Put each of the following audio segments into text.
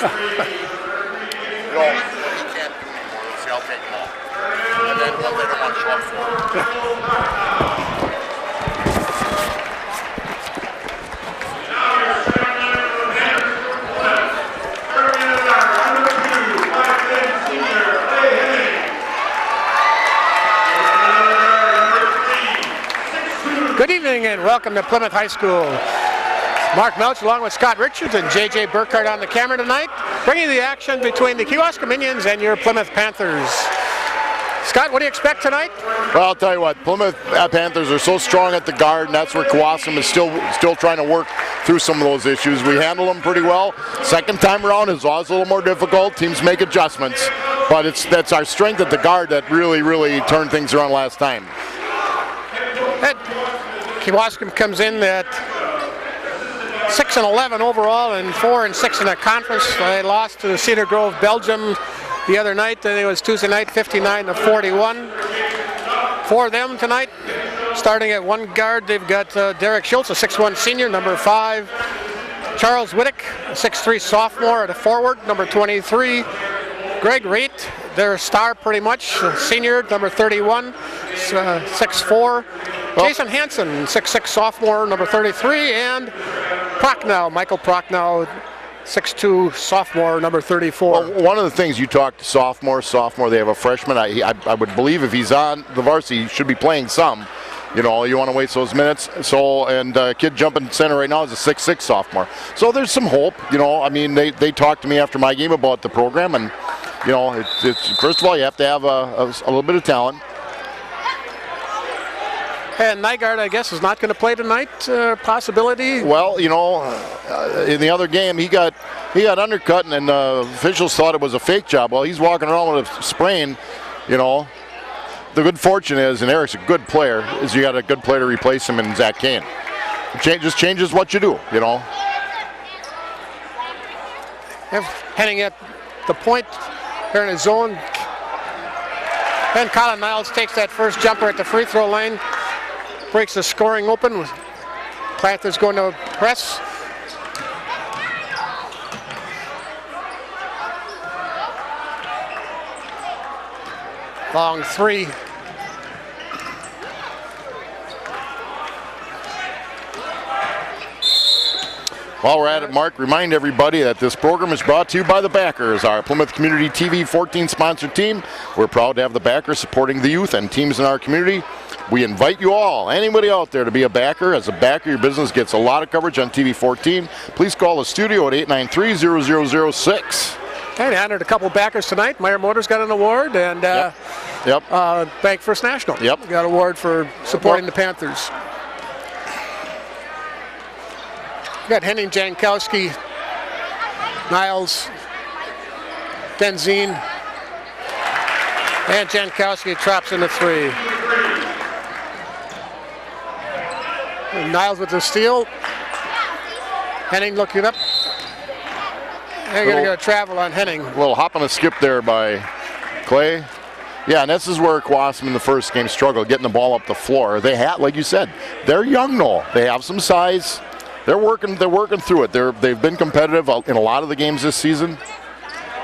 know, what he can't do anymore, let's say I'll take him off. And then what they don't want to show up for. Good evening and welcome to Plymouth High School. Mark Melch along with Scott Richards and J.J. Burkhardt on the camera tonight, bringing the action between the Kewaskum Minions and your Plymouth Panthers. Scott, what do you expect tonight? Well, I'll tell you what, Plymouth Panthers are so strong at the guard, and that's where Kewaskum is still trying to work through some of those issues. We handle them pretty well. Second time around is always a little more difficult. Teams make adjustments, but that's our strength at the guard that really turned things around last time. Kewaskum comes in at 6-11 overall and 4-6 in the conference. They lost to Cedar Grove, Belgium the other night. It was Tuesday night, 59-41. For them tonight, starting at one guard, they've got Derek Schultz, a 6'1 senior, number 5. Charles Whittick, a 6'3 sophomore at a forward, number 23. Greg Raitt, their star pretty much, senior, number 31, 6'4". Jason Hansen, 6'6 sophomore, number 33, and Michael Prochnow, 6'2 sophomore, number 34. Well, one of the things you talked to sophomore, they have a freshman. I would believe if he's on the varsity, he should be playing some. You know, you want to waste those minutes. So, and kid jumping center right now is a 6'6 sophomore. So there's some hope. You know, I mean, they talked to me after my game about the program, and you know, it's first of all you have to have a little bit of talent. And Nygaard, I guess, is not going to play tonight. Possibility. Well, you know, in the other game, he got undercut, and officials thought it was a fake job. Well, he's walking around with a sprain. You know, the good fortune is, and Eric's a good player, is you got a good player to replace him in Zach Kane. It just changes what you do. You know. Heading at the point, they're in a zone. And Colin Niles takes that first jumper at the free throw line. Breaks the scoring open. Panthers going to press. Long three. While we're at it, Mark, remind everybody that this program is brought to you by the Backers, our Plymouth Community TV 14 sponsored team. We're proud to have the Backers supporting the youth and teams in our community. We invite you all, anybody out there, to be a backer. As a backer, your business gets a lot of coverage on TV 14. Please call the studio at 893-0006. Okay, they honored a couple of backers tonight. Meyer Motors got an award, and Bank First National got an award for supporting the Panthers. We got Henning Jankowski, Niles, Benzine, and Jankowski drops in the three. And Niles with the steal. Henning looking up. They're going to go travel on Henning. A little hop and a skip there by Clay. Yeah, and this is where Kewaskum in the first game struggled, getting the ball up the floor. They had, like you said, they're young though. They have some size. They're working through it. They've been competitive in a lot of the games this season.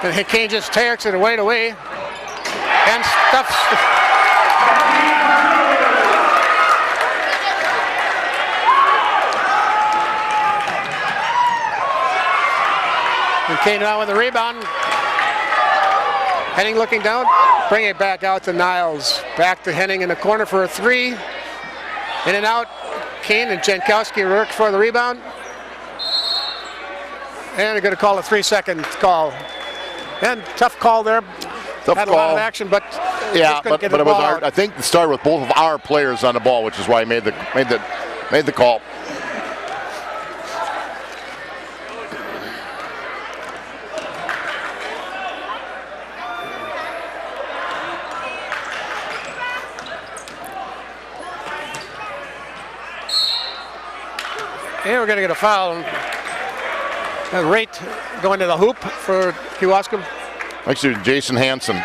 And Kane just takes it away. And stuffs. And Kane now with the rebound. Henning looking down. Bring it back out to Niles. Back to Henning in the corner for a three. In and out. Kane and Jankowski work for the rebound. And they're going to call a 3-second call. And tough call there. Had a lot of action, but yeah, but it was our, I think it started with both of our players on the ball, which is why he made the call. And we're going to get a foul. Raitt going to the hoop for Kewaskum. Actually, Jason Hansen,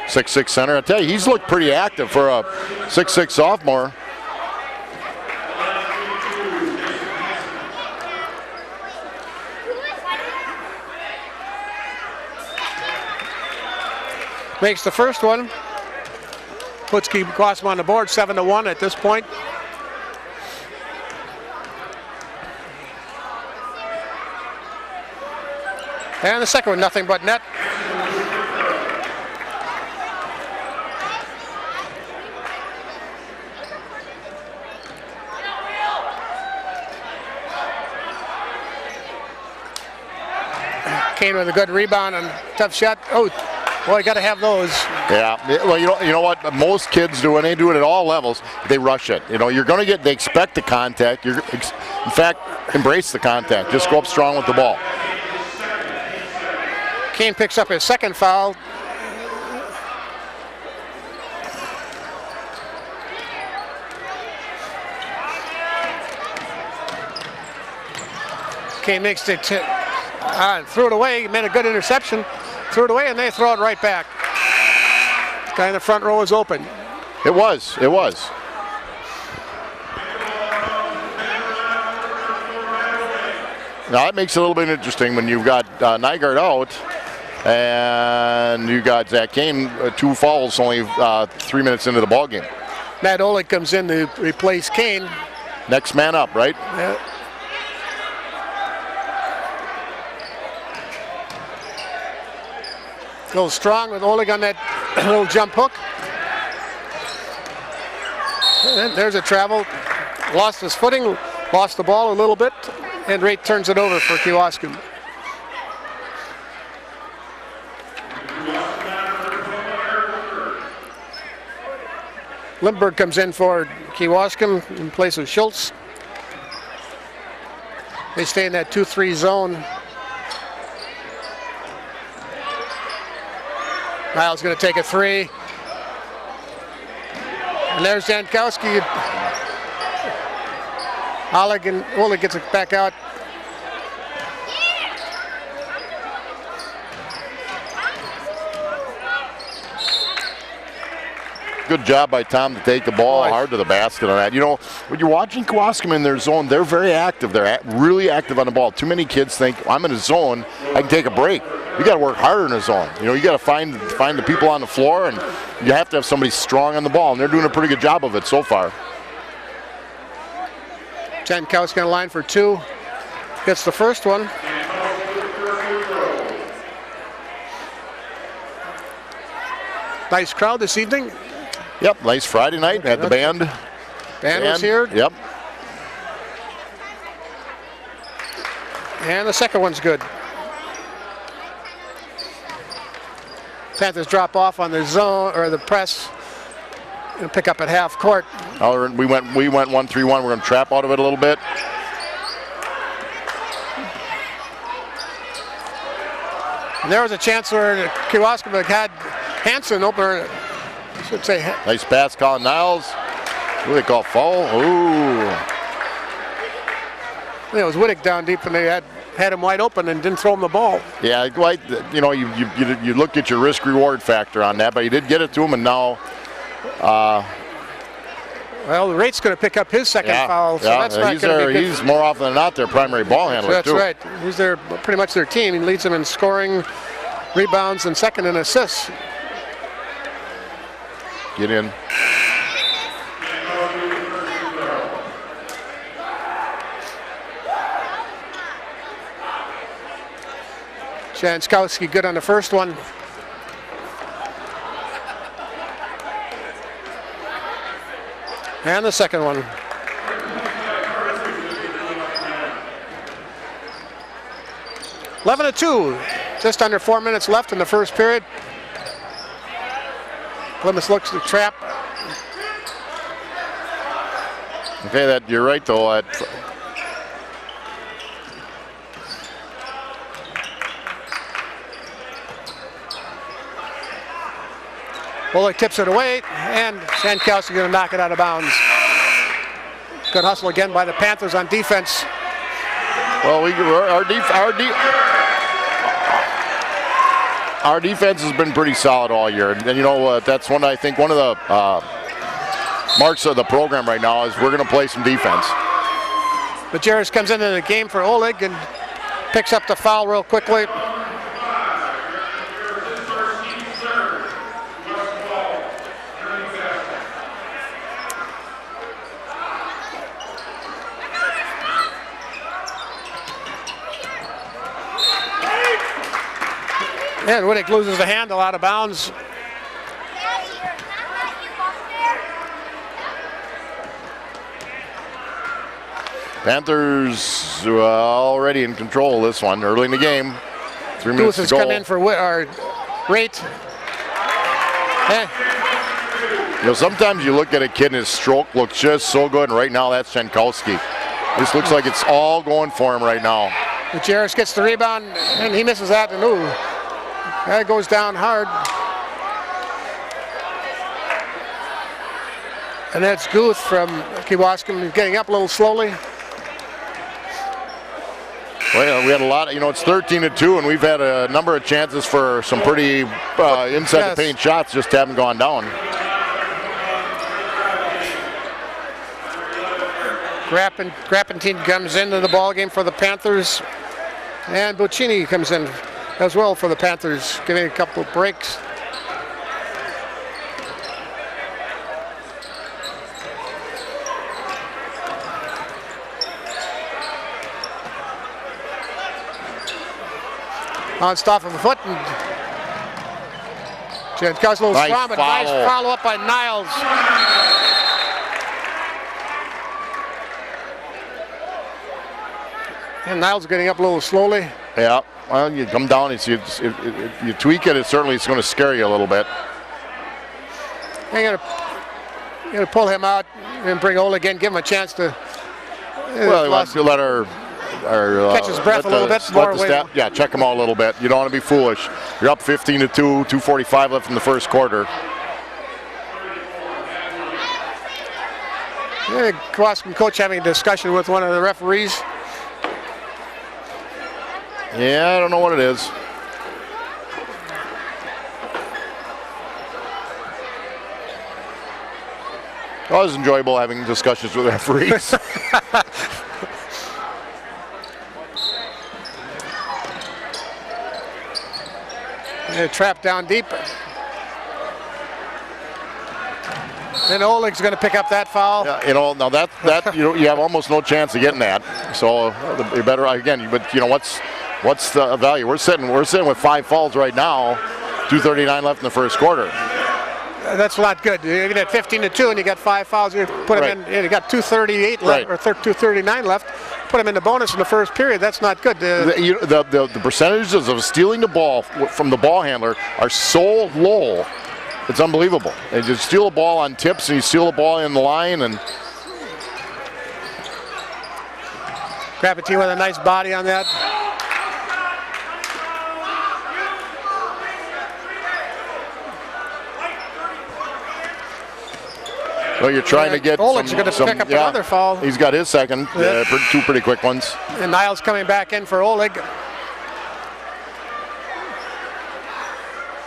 6'6 center. I tell you, he's looked pretty active for a 6'6 sophomore. makes the first one. Puts Kewauskum on the board, 7-1 at this point. And the second one, nothing but net. Kane with a good rebound and tough shot. Oh, boy, got to have those. Yeah, well, you know what most kids do, and they do it at all levels, they rush it. You know, you're going to they expect the contact. In fact, embrace the contact. Just go up strong with the ball. Kane picks up his second foul. Kane makes it, threw it away, made a good interception, threw it away, and they throw it right back. Guy in the front row is open. It was. Now that makes it a little bit interesting when you've got Nygaard out and you got Zach Kane, 2 fouls only 3 minutes into the ball game. Matt Oleg comes in to replace Kane. Next man up, right? Yeah. A little strong with Oleg on that little jump hook. And there's a travel. Lost his footing, lost the ball a little bit, and Raitt turns it over for Kewauskum. Lindbergh comes in for Kewauskum in place of Schultz. They stay in that 2-3 zone. Niles going to take a 3. And there's Jankowski. Oleg gets it back out. Good job by Tom to take the ball hard to the basket on that. You know, when you're watching Kewauskum in their zone, they're very active. They're really active on the ball. Too many kids think, I'm in a zone, I can take a break. You got to work harder in a zone. You know, you got to find the people on the floor, and you have to have somebody strong on the ball, and they're doing a pretty good job of it so far. Jankowski on the line for 2. Gets the first one. Nice crowd this evening. Yep, nice Friday night at the band. Band was here. Yep. And the second one's good. Panthers drop off on the zone or the press and pick up at half court. We went 1-3-1. We're going to trap out of it a little bit. And there was a chance where Kewauskum had Hansen open. I should say. Nice pass, Colin Niles. Who they call foul? Ooh. It was Wittig down deep, and they had him wide open and didn't throw him the ball. Yeah, like, you know, you look at your risk-reward factor on that, but you did get it to him, and now. Well, Rait's going to pick up his second foul, so that's not going to be good. He's more often than not their primary ball handler, too. That's right. He's pretty much their team. He leads them in scoring, rebounds, and second in assists. Get in. Jankowski good on the first one. And the second one. (11-2). Just under 4 minutes left in the first period. Plymouth looks to trap. Okay, you're right though. Bullock tips it away, and Jankowski going to knock it out of bounds. Good hustle again by the Panthers on defense. Well, our defense has been pretty solid all year, and you know that's one of the marks of the program right now is we're going to play some defense. But Jarris comes into the game for Oleg and picks up the foul real quickly. And Wittig loses the handle out of bounds. Panthers already in control of this one early in the game. 3 minutes Booth to has go. come in for Rate. Sometimes you look at a kid and his stroke looks just so good, and right now that's Jankowski. This looks like it's all going for him right now. Gutierrez gets the rebound, and he misses that, and ooh, that goes down hard. And that's Guth from Kewaskum getting up a little slowly. Well, we had a lot, it's 13-2, and we've had a number of chances for some pretty inside the paint shots, just haven't gone down. Grappentine comes into the ball game for the Panthers, and Buccini comes in as well for the Panthers, giving a couple of breaks. On stop of the foot, and Jankowski's a little strong, but nice follow-up by Niles. And Niles getting up a little slowly. Yeah, well, you come down, if you tweak it, certainly it's going to scare you a little bit. You're going to pull him out and bring Oleg in, give him a chance to. Well, he wants to let our catch his breath a little bit more. Yeah, check him out a little bit. You don't want to be foolish. You're up 15-2, 2:45 left in the first quarter. Kewaskum coach having a discussion with one of the referees. Yeah, I don't know what it is. Always enjoyable having discussions with referees. Trapped down deep. And Oleg's going to pick up that foul. Yeah, now that you have almost no chance of getting that. So you better again. But what's the value? We're sitting with 5 fouls right now. 2:39 left in the first quarter. That's not good. You get 15-2 and you got 5 fouls. You put them in. You got 2:38 left or 2:39 left. Put them in the bonus in the first period. That's not good. The percentages of stealing the ball from the ball handler are so low. It's unbelievable. They just steal a ball on tips and you steal a ball in the line and. Grappentine with a nice body on that. Well, you're trying to get Oleg's going to pick up another foul. He's got his second. Two pretty quick ones. And Niles coming back in for Oleg.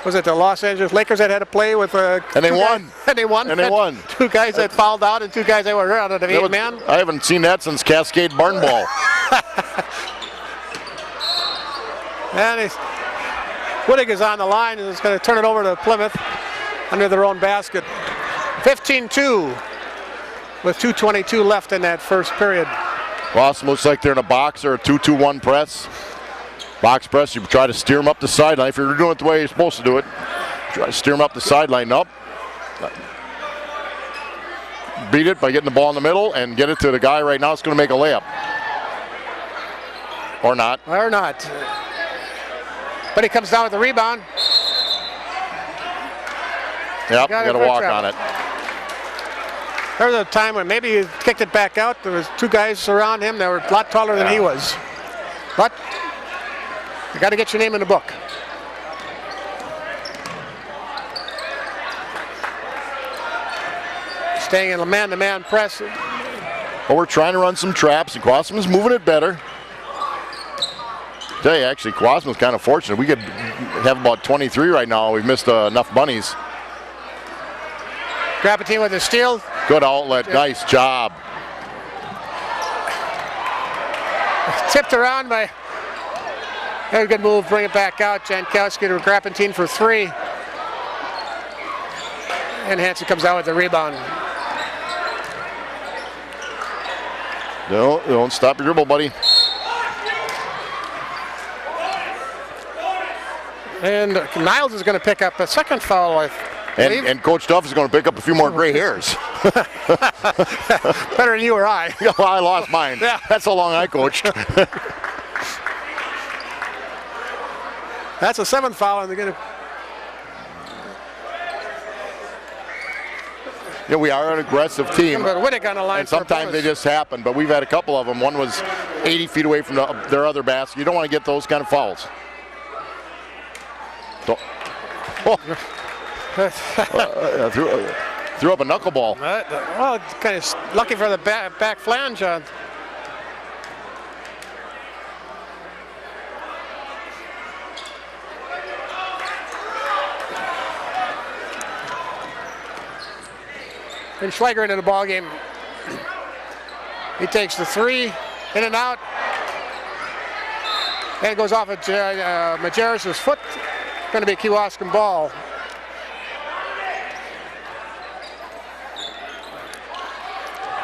Was it the Los Angeles Lakers that had to play with and they won. And they won. 2 guys that fouled out and 2 guys that were out of the 8-man. I haven't seen that since Cascade Barn Ball. And Wittig is on the line and is going to turn it over to Plymouth under their own basket. 15-2 with 2:22 left in that first period. Boston looks like they're in a box or a 2-2-1 press. Box press, you try to steer them up the sideline. If you're doing it the way you're supposed to do it, try to steer them up the sideline up. Beat it by getting the ball in the middle and get it to the guy right now that's going to make a layup. Or not. Or not. But he comes down with the rebound. Yep, got to walk on it. There was a time when maybe he kicked it back out. There was 2 guys around him that were a lot taller than he was. But you got to get your name in the book. Staying in a man-to-man press. Well, we're trying to run some traps, and Kewaskum's moving it better. Tell you, actually, Kewaskum's kind of fortunate. We could have about 23 right now. We've missed enough bunnies. Grappentine with a steal. Good outlet. Nice job. Tipped around by. Very good move. Bring it back out. Jankowski to Grappentine for 3. And Hansen comes out with the rebound. No, don't stop your dribble, buddy. And Niles is going to pick up a second foul, I believe. And Coach Duff is going to pick up a few more gray hairs. Better than you or I. Yeah, well, I lost mine. Yeah. That's how long I coached. That's a 7th foul, and they're going to. Yeah, we are an aggressive team. But Wittig on the line. And sometimes they just happen, but we've had a couple of them. One was 80 feet away from their other basket. You don't want to get those kind of fouls. So, threw up a knuckleball. Well, kind of lucky for the back flange. And Schweiger into the ball game. He takes the 3, in and out. And it goes off at Majerus' foot. Going to be a Kewaskum ball.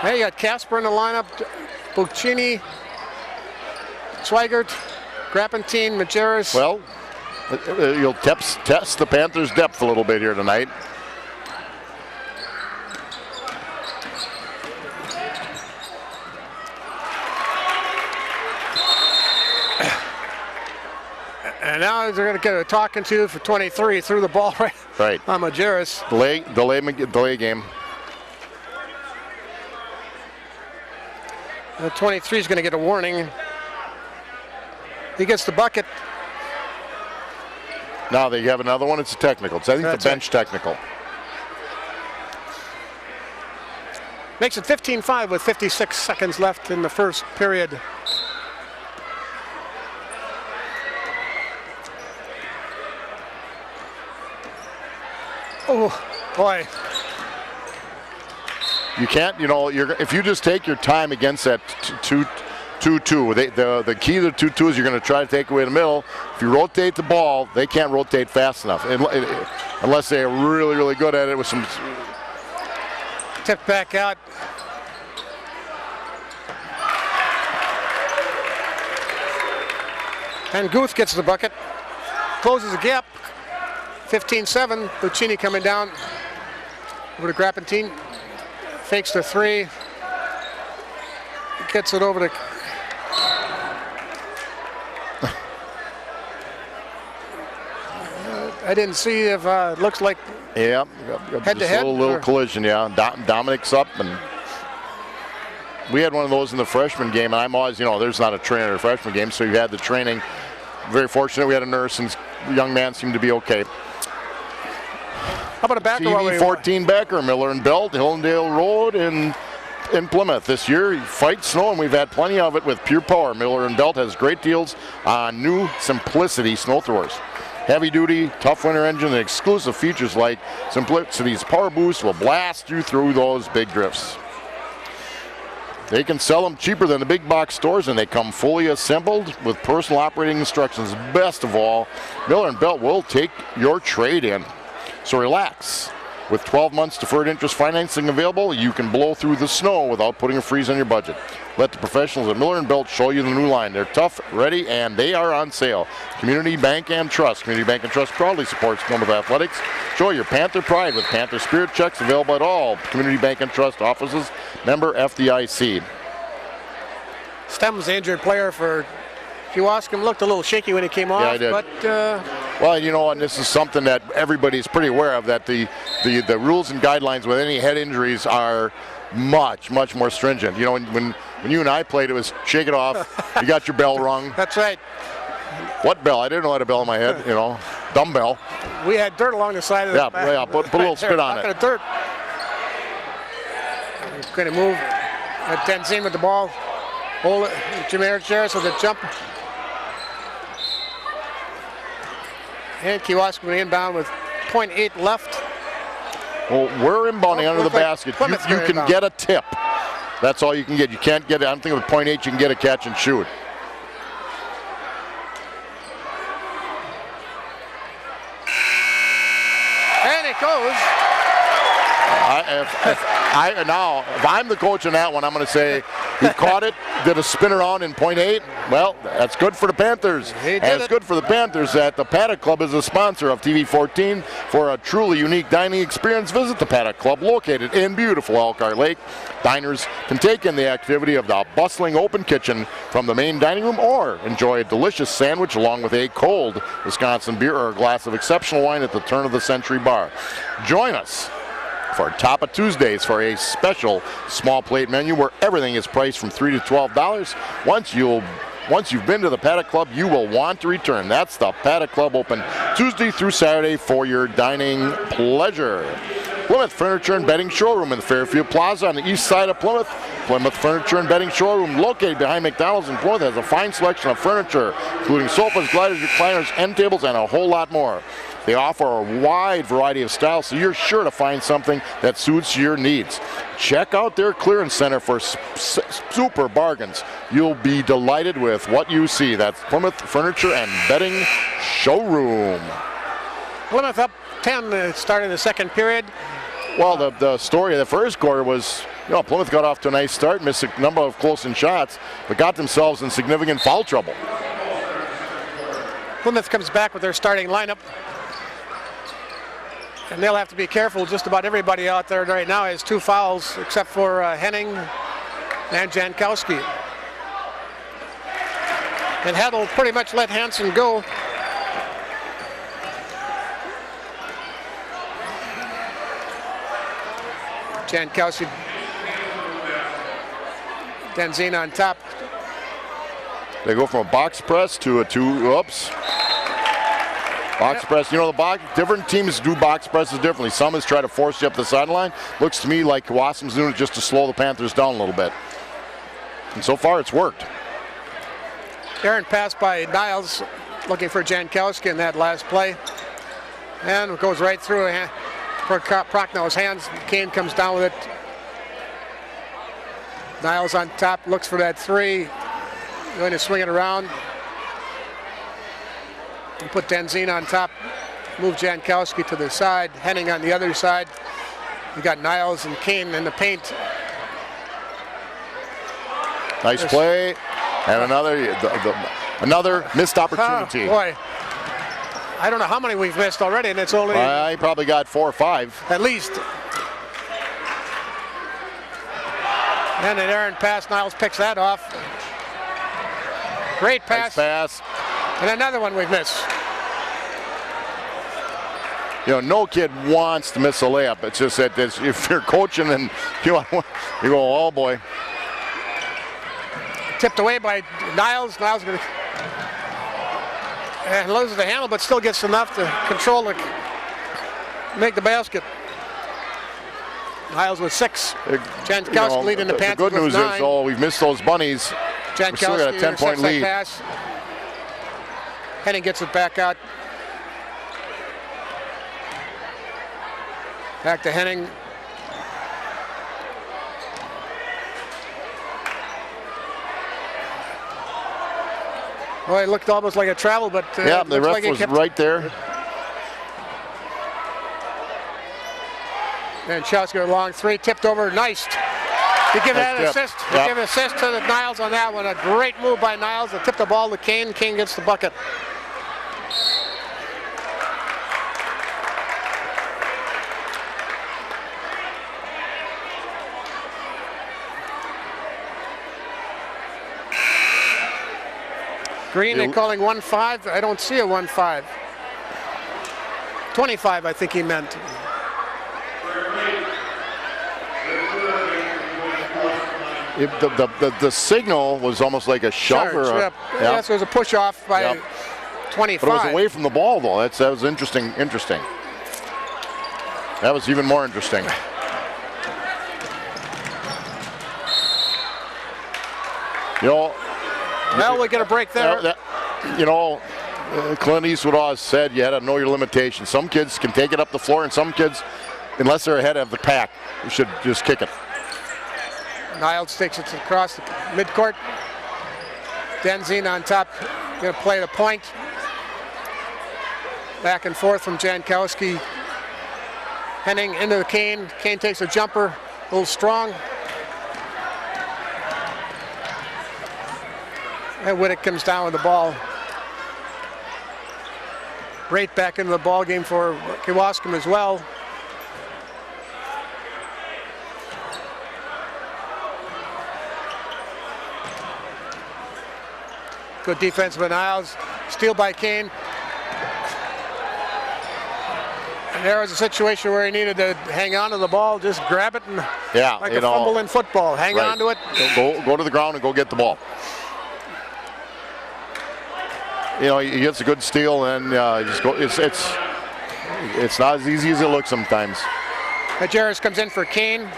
Hey, you got Casper in the lineup, Buccini, Swigert, Grappentine, Majerus. Well, you'll test the Panthers' depth a little bit here tonight. And now they're going to get a talking to for 23. Threw the ball right on Majerus. Delay game. 23 is going to get a warning. He gets the bucket. Now they have another one. It's a technical. It's, I think, That's the bench technical. Makes it 15-5 with 56 seconds left in the first period. Oh, boy. You can't, if you just take your time against that 2-2, the key to the 2-2 is you're going to try to take away the middle. If you rotate the ball, they can't rotate fast enough unless they're really, really good at it with some. Tipped back out. And Guth gets the bucket. Closes the gap. 15-7. Buccini coming down. Over to Grappentine. Fakes the 3. Gets it over to. I didn't see if it looks like. Yeah, head to head. A little collision, yeah. Dominic's up, and we had one of those in the freshman game, and I'm always, there's not a trainer in a freshman game, so you had the training. Very fortunate we had a nurse, and the young man seemed to be okay. How about a backer? TV 14 backer, Miller and Belt, Hillendale Road in Plymouth. This year, he fights snow, and we've had plenty of it with Pure Power. Miller and Belt has great deals on new Simplicity snow throwers. Heavy duty, tough winter engine, and exclusive features like Simplicity's Power Boost will blast you through those big drifts. They can sell them cheaper than the big box stores, and they come fully assembled with personal operating instructions. Best of all, Miller and Belt will take your trade in. So relax. With 12 months deferred interest financing available, you can blow through the snow without putting a freeze on your budget. Let the professionals at Miller & Belt show you the new line. They're tough, ready, and they are on sale. Community Bank and Trust. Community Bank and Trust proudly supports Plymouth Athletics. Show your Panther pride with Panther Spirit checks available at all Community Bank and Trust offices. Member FDIC. Stem's the injured player for Kewaskum. Looked a little shaky when he came off. Yeah, I did. But well, and this is something that everybody's pretty aware of, that the rules and guidelines with any head injuries are much more stringent. When you and I played, it was shake it off. You got your bell rung. That's right. What bell? I didn't know I had a bell in my head. Dumbbell. We had dirt along the side of the back. Yeah. Put a little spit on it. Of dirt. Going to move. Tenzin with the ball. Hold it. Jameer Jarris with the jump. And Kewaskum inbound with 0.8 left. Well, we're inbounding under the basket. You can get a tip. That's all you can get. You can't get it. I don't think with 0.8 you can get a catch and shoot. And it goes. If I'm the coach in that one, I'm going to say he caught it, did a spin around in .8. Well, that's good for the Panthers. And it's good for the Panthers that the Paddock Club is a sponsor of TV 14. For a truly unique dining experience, visit the Paddock Club located in beautiful Elkhart Lake. Diners can take in the activity of the bustling open kitchen from the main dining room or enjoy a delicious sandwich along with a cold Wisconsin beer or a glass of exceptional wine at the turn of the century bar. Join us for Top of Tuesdays for a special small plate menu where everything is priced from $3 to $12. Once you've been to the Paddock Club, you will want to return. That's the Paddock Club, open Tuesday through Saturday for your dining pleasure. Plymouth Furniture and Bedding Showroom in the Fairfield Plaza on the east side of Plymouth. Plymouth Furniture and Bedding Showroom, located behind McDonald's in Plymouth, has a fine selection of furniture, including sofas, gliders, recliners, end tables, and a whole lot more. They offer a wide variety of styles, so you're sure to find something that suits your needs. Check out their clearance center for super bargains. You'll be delighted with what you see. That's Plymouth Furniture and Bedding Showroom. Plymouth up 10 starting the second period. Well, the story of the first quarter was, Plymouth got off to a nice start, missed a number of close-in shots, but got themselves in significant foul trouble. Plymouth comes back with their starting lineup. And they'll have to be careful. Just about everybody out there right now has 2 fouls, except for Henning and Jankowski. And Heddle pretty much let Hansen go. Jankowski, Denzine on top. They go from a box press to a box press. Different teams do box presses differently. Some has tried to force you up the sideline. Looks to me like Wassum's doing it just to slow the Panthers down a little bit. And so far it's worked. Errant pass by Niles, looking for Jankowski in that last play. And it goes right through Prochno's hands. Kane comes down with it. Niles on top, looks for that 3. Going to swing it around. And put Denzine on top, move Jankowski to the side, Henning on the other side. You got Niles and Kane in the paint. Nice play, and another missed opportunity. Boy, I don't know how many we've missed already, and it's only... I probably got 4 or 5. At least. And an errant pass, Niles picks that off. Great pass. Nice pass. And another one we've missed. No kid wants to miss a layup. It's just that if you're coaching and you go, oh boy. Tipped away by Niles. Niles going to loses the handle, but still gets enough to control it, make the basket. Niles with 6. Jankowski leading the Panthers with 9. The good news is, we've missed those bunnies. Jankowski still got a 10-point lead. Pass. Henning gets it back out. Back to Henning. Well, it looked almost like a travel, but yeah, the ref was right there. And Jankowski a long 3, tipped over, nice. You give that an assist. You give an assist to the Niles on that one. A great move by Niles to tip the ball to Kane. Kane gets the bucket. Green, they're calling 1-5. I don't see a 1-5. 25, I think he meant. The signal was almost like a shove. Yes, it was a push off by 25. But it was away from the ball, though. That was interesting. That was even more interesting. Well, we get a break there. Clint Eastwood always said you had to know your limitations. Some kids can take it up the floor, and some kids, unless they're ahead of the pack, you should just kick it. Niles takes it across the midcourt. Denzine on top, going to play the point. Back and forth from Jankowski. Henning into Kane. Kane takes a jumper, a little strong. And Whittick comes down with the ball. Right back into the ball game for Kewaskum as well. Good defense by Niles. Steal by Kane. And there was a situation where he needed to hang on to the ball, just grab it, and like a fumble in football. Hang on to it. Go to the ground and go get the ball. You know, he gets a good steal, and just go. It's not as easy as it looks sometimes. Majerus comes in for Kane.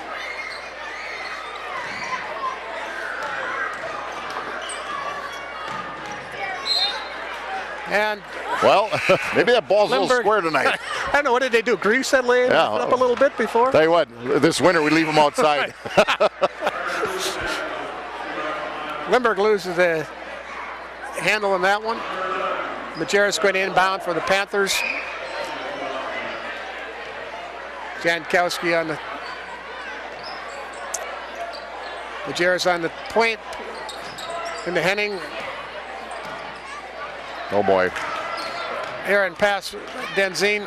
And well, maybe that ball's a little square tonight. I don't know, what did they do? Grease that lane up a little bit before? Tell you what, this winter we leave them outside. Limburg loses the handle on that one. Majerus going inbound for the Panthers. Jankowski on the Majerus on the point into Henning. Oh boy. Aaron pass Denzine.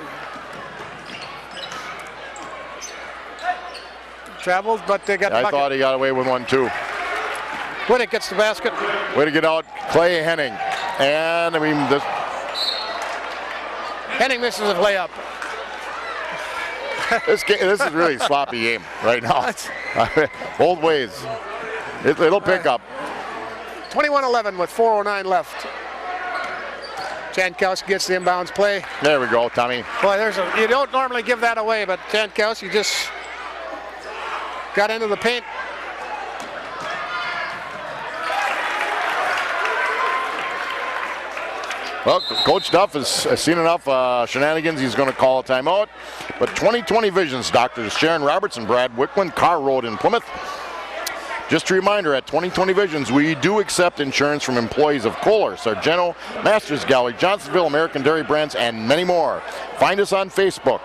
Traveled, but they got the I bucket. thought he got away with one too. Whittick gets the basket. Way to get out, Clay Henning. And I mean, this. Henning misses a layup. This is really a sloppy game right now. Both ways. It'll pick up. 21-11 with 4:09 left. Jankowski gets the inbounds play. There we go, Tommy. Boy, you don't normally give that away, but Jankowski just got into the paint. Well, Coach Duff has seen enough shenanigans. He's going to call a timeout. But 20/20 Visions, Doctors Sharon Roberts and Brad Wickman, Carr Road in Plymouth. Just a reminder, at 20/20 Visions, we do accept insurance from employees of Kohler, Sargento, Masters Gallery, Johnsonville, American Dairy Brands, and many more. Find us on Facebook,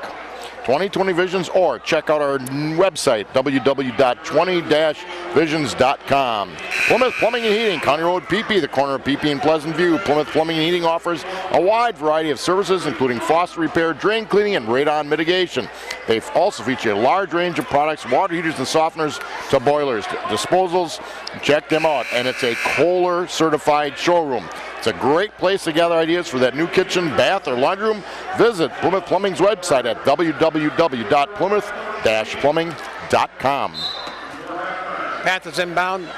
20/20 Visions, or check out our website, www.20-visions.com. Plymouth Plumbing and Heating, County Road, PP, the corner of PP and Pleasant View. Plymouth Plumbing and Heating offers a wide variety of services, including faucet repair, drain cleaning, and radon mitigation. They also feature a large range of products, water heaters and softeners to boilers, disposals. Check them out, and it's a Kohler certified showroom. It's a great place to gather ideas for that new kitchen, bath, or laundry room. Visit Plymouth Plumbing's website at www.plymouth-plumbing.com. Panthers inbound.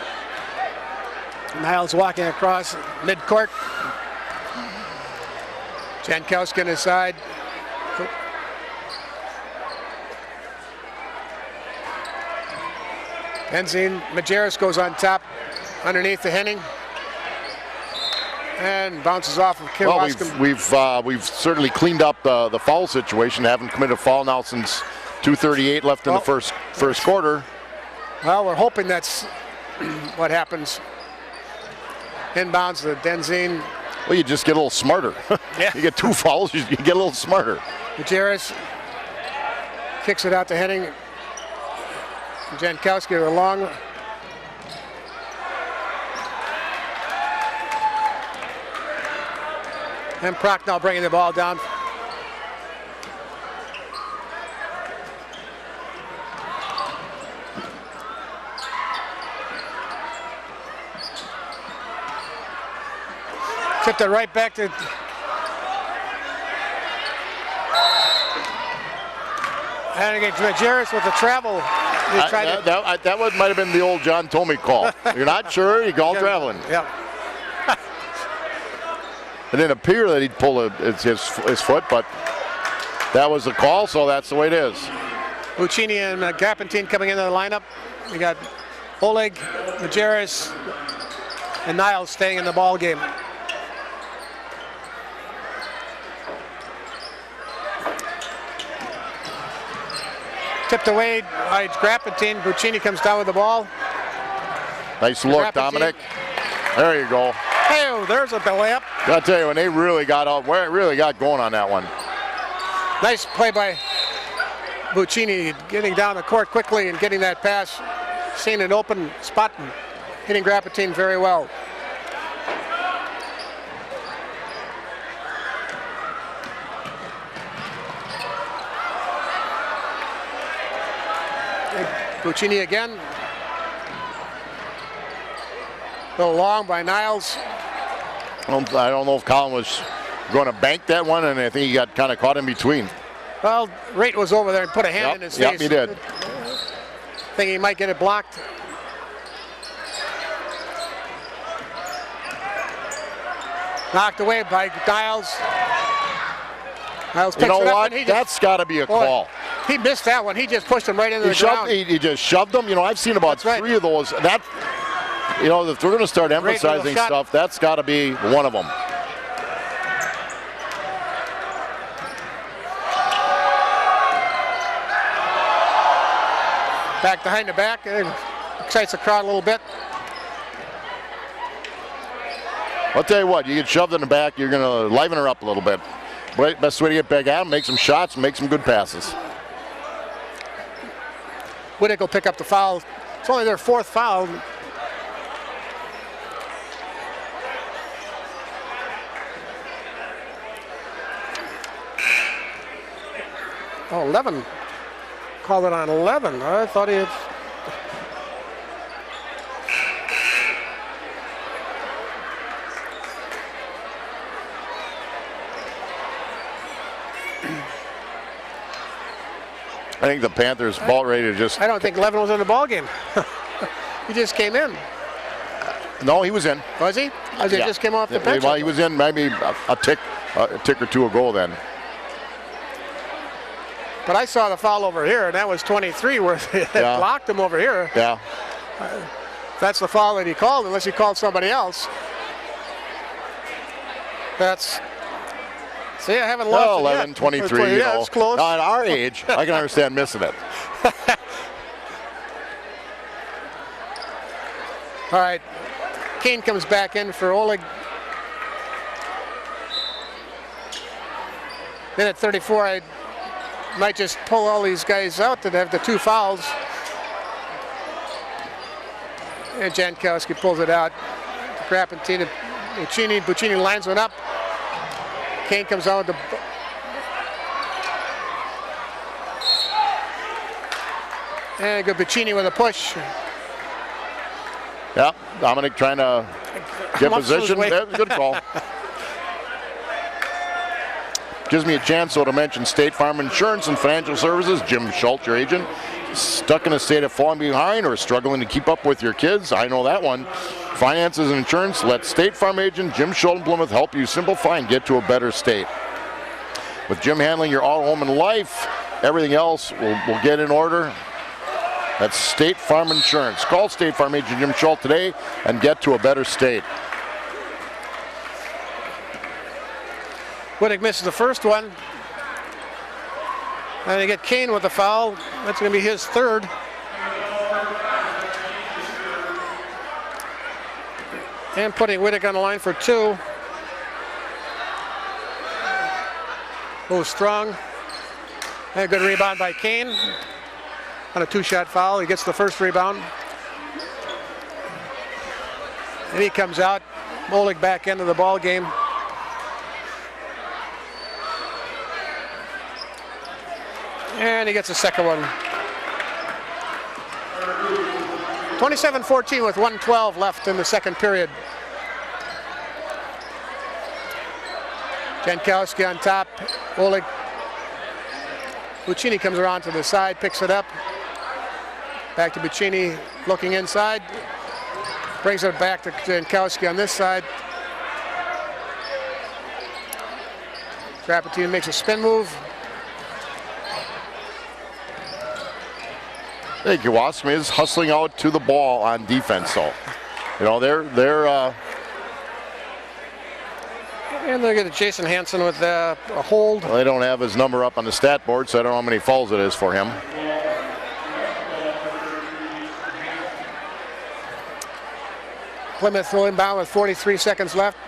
Niles walking across midcourt. Jankowski on his side. Denzine, Majerus goes on top underneath the Henning. And bounces off of Kewaskum. Well, we've certainly cleaned up the foul situation. Haven't committed a foul now since 2:38 left in the first quarter. Well, we're hoping that's what happens. Inbounds to Denzine. Well, you just get a little smarter. Yeah. You get two fouls, you get a little smarter. Majerus kicks it out to Henning. Jankowski along. And Prochnow bringing the ball down. Tipped it right back to and again Majerus with the travel. That might have been the old John Tomey call. You're not sure, you call traveling. Yeah. It didn't appear that he'd pull his foot, but that was the call, so that's the way it is. Uccini and Garpentine coming into the lineup. We got Oleg, Majerus, and Niles staying in the ball game. Tipped away by Garpentine. Buccini comes down with the ball. Nice look, Dominic. There you go. Hey, there's a layup. Gotta tell you, when they really got out, where it really got going on that one. Nice play by Buccini getting down the court quickly and getting that pass, seeing an open spot and hitting Grapatine very well. Buccini again. A little long by Niles. I don't know if Colin was going to bank that one, and I think he got kind of caught in between. Well, Raitt was over there and put a hand in his face. Yep, he did. Thinking he might get it blocked. Knocked away by Niles. Niles picks You know it up what? and That's got to be a call. He missed that one. He just pushed him right into the ground. He just shoved him. You know, I've seen about That's right. 3 of those. That, you know, if we're going to start emphasizing shot. stuff, that's got to be one of them. Back behind the back. Excites the crowd a little bit. I'll tell you what, you get shoved in the back, you're going to liven her up a little bit. But best way to get back at him, make some shots, make some good passes. Wittig will pick up the foul. It's only their 4th foul. Oh, 11. Called it on 11. I thought he had. I think the Panthers ball ready to just. I don't think Levin was in the ball game. He just came in. No, he was in. Was he? He just came off the bench. Well, he was in maybe a tick or two ago then. But I saw the foul over here, and that was 23 where they had blocked him over here. Yeah. That's the foul that he called, unless he called somebody else. That's. See, I haven't lost it 11, yet. 23, Yeah, it's close. Now, at our age, I can understand missing it. All right. Kane comes back in for Oleg. Then at 34, I might just pull all these guys out that have the 2 fouls. And Jankowski pulls it out. Grapatine, Buccini lines one up. Kane comes on with the. And good Buccini with a push. Yeah, Dominic trying to get position. Good call. Gives me a chance, so to mention State Farm Insurance and Financial Services. Jim Schultz, your agent. Stuck in a state of falling behind or struggling to keep up with your kids? I know that one. Finances and insurance, let State Farm agent Jim Schultz in Plymouth help you simplify and get to a better state. With Jim handling your auto, home, and life, everything else will get in order. That's State Farm Insurance. Call State Farm agent Jim Schultz today and get to a better state. Wittig misses the first one. And they get Kane with the foul. That's going to be his 3rd. And putting Wittig on the line for 2. Oh, strong. And a good rebound by Kane. On a 2-shot foul, he gets the first rebound. And he comes out. Molig back into the ball game. And he gets a second one. 27-14 with 1:12 left in the second period. Jankowski on top. Oleg. Buccini comes around to the side, picks it up. Back to Buccini, looking inside. Brings it back to Jankowski on this side. Grapatine makes a spin move. Hey, Kowalski is hustling out to the ball on defense, so you know they're and they're getting Jason Hansen with a hold. Well, they don't have his number up on the stat board, so I don't know how many fouls it is for him. Plymouth will inbound with 43 seconds left.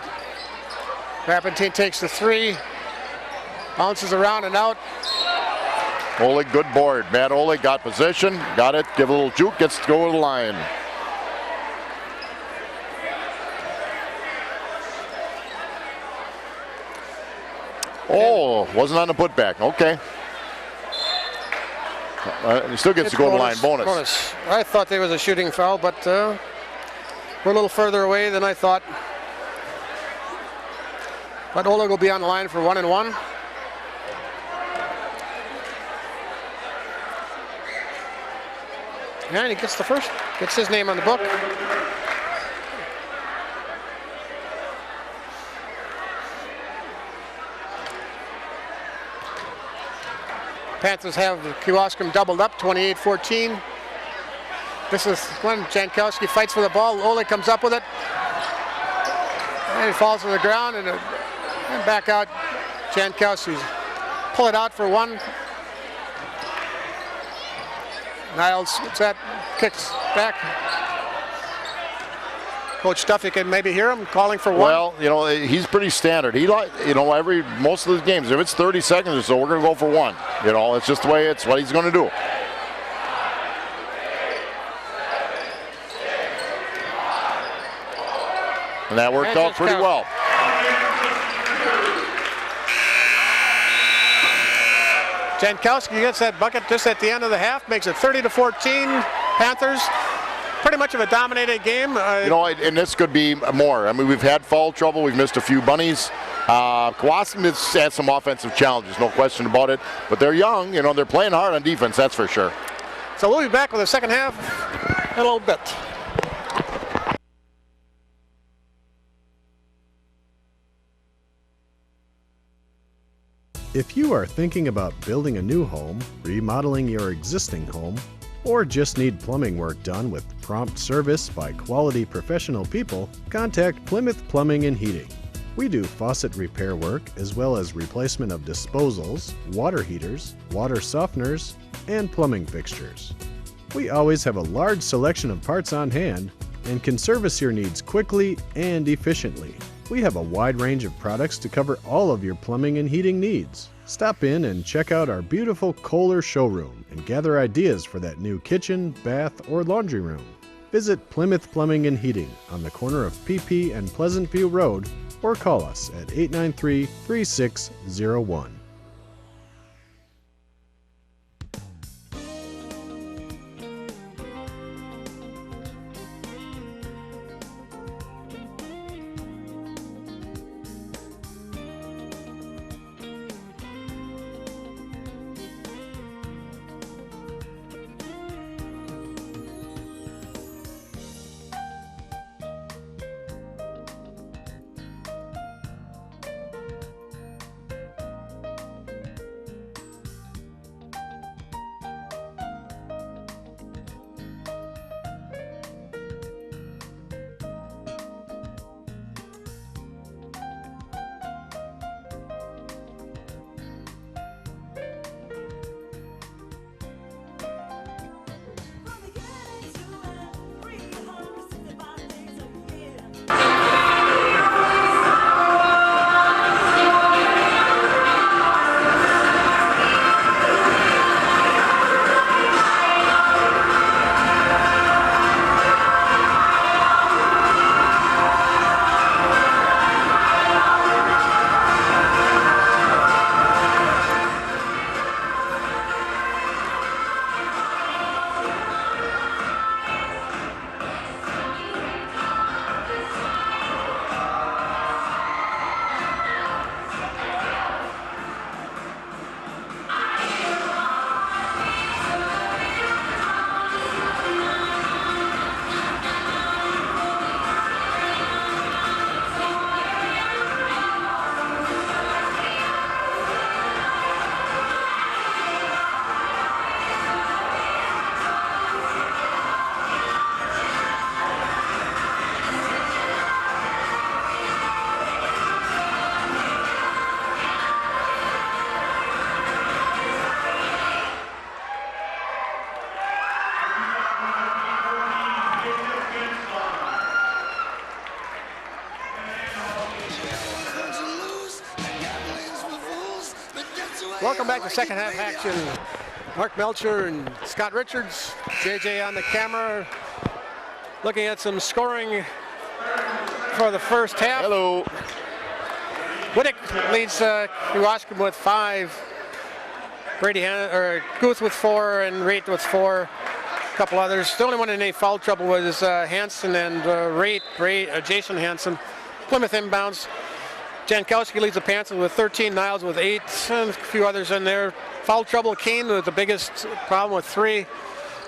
Grapatine takes the 3, bounces around and out. Oleg, good board. Matt Oleg got position, got it, give a little juke, gets to go to the line. Oh, wasn't on the putback. Okay. He still gets to go to the line. Bonus. I thought there was a shooting foul, but we're a little further away than I thought. But Oleg will be on the line for 1-1. And he gets the first, gets his name on the book. Panthers have Kewaskum doubled up, 28-14. This is when Jankowski fights for the ball. Oleg comes up with it. And he falls to the ground and back out. Jankowski pull it out for one. Niles gets that, kicks back. Coach Duffy can maybe hear him calling for one. Well, you know, he's pretty standard. He most of the games, if it's 30 seconds or so, we're going to go for one. You know, it's just the way it's what he's going to do. And that worked out pretty well. Jankowski gets that bucket just at the end of the half, makes it 30-14. Panthers, pretty much of a dominated game. And this could be more. I mean, we've had foul trouble. We've missed a few bunnies. Kewaskum has had some offensive challenges, no question about it. But they're young. You know, they're playing hard on defense, that's for sure. So we'll be back with the second half in a little bit. If you are thinking about building a new home, remodeling your existing home, or just need plumbing work done with prompt service by quality professional people, contact Plymouth Plumbing and Heating. We do faucet repair work as well as replacement of disposals, water heaters, water softeners, and plumbing fixtures. We always have a large selection of parts on hand and can service your needs quickly and efficiently. We have a wide range of products to cover all of your plumbing and heating needs. Stop in and check out our beautiful Kohler showroom and gather ideas for that new kitchen, bath, or laundry room. Visit Plymouth Plumbing and Heating on the corner of PP and Pleasant View Road or call us at 893-3601. Welcome back to second half action. Mark Melcher and Scott Richards, JJ on the camera, looking at some scoring for the first half. Hello. Whittick leads Kewaskum with 5. Guth with 4 and Raitt with 4. A couple others. The only one in any foul trouble was Hansen and Jason Hansen. Plymouth inbounds. Jankowski leads the Panthers with 13. Niles with 8. And a few others in there. Foul trouble. Kane with the biggest problem with 3.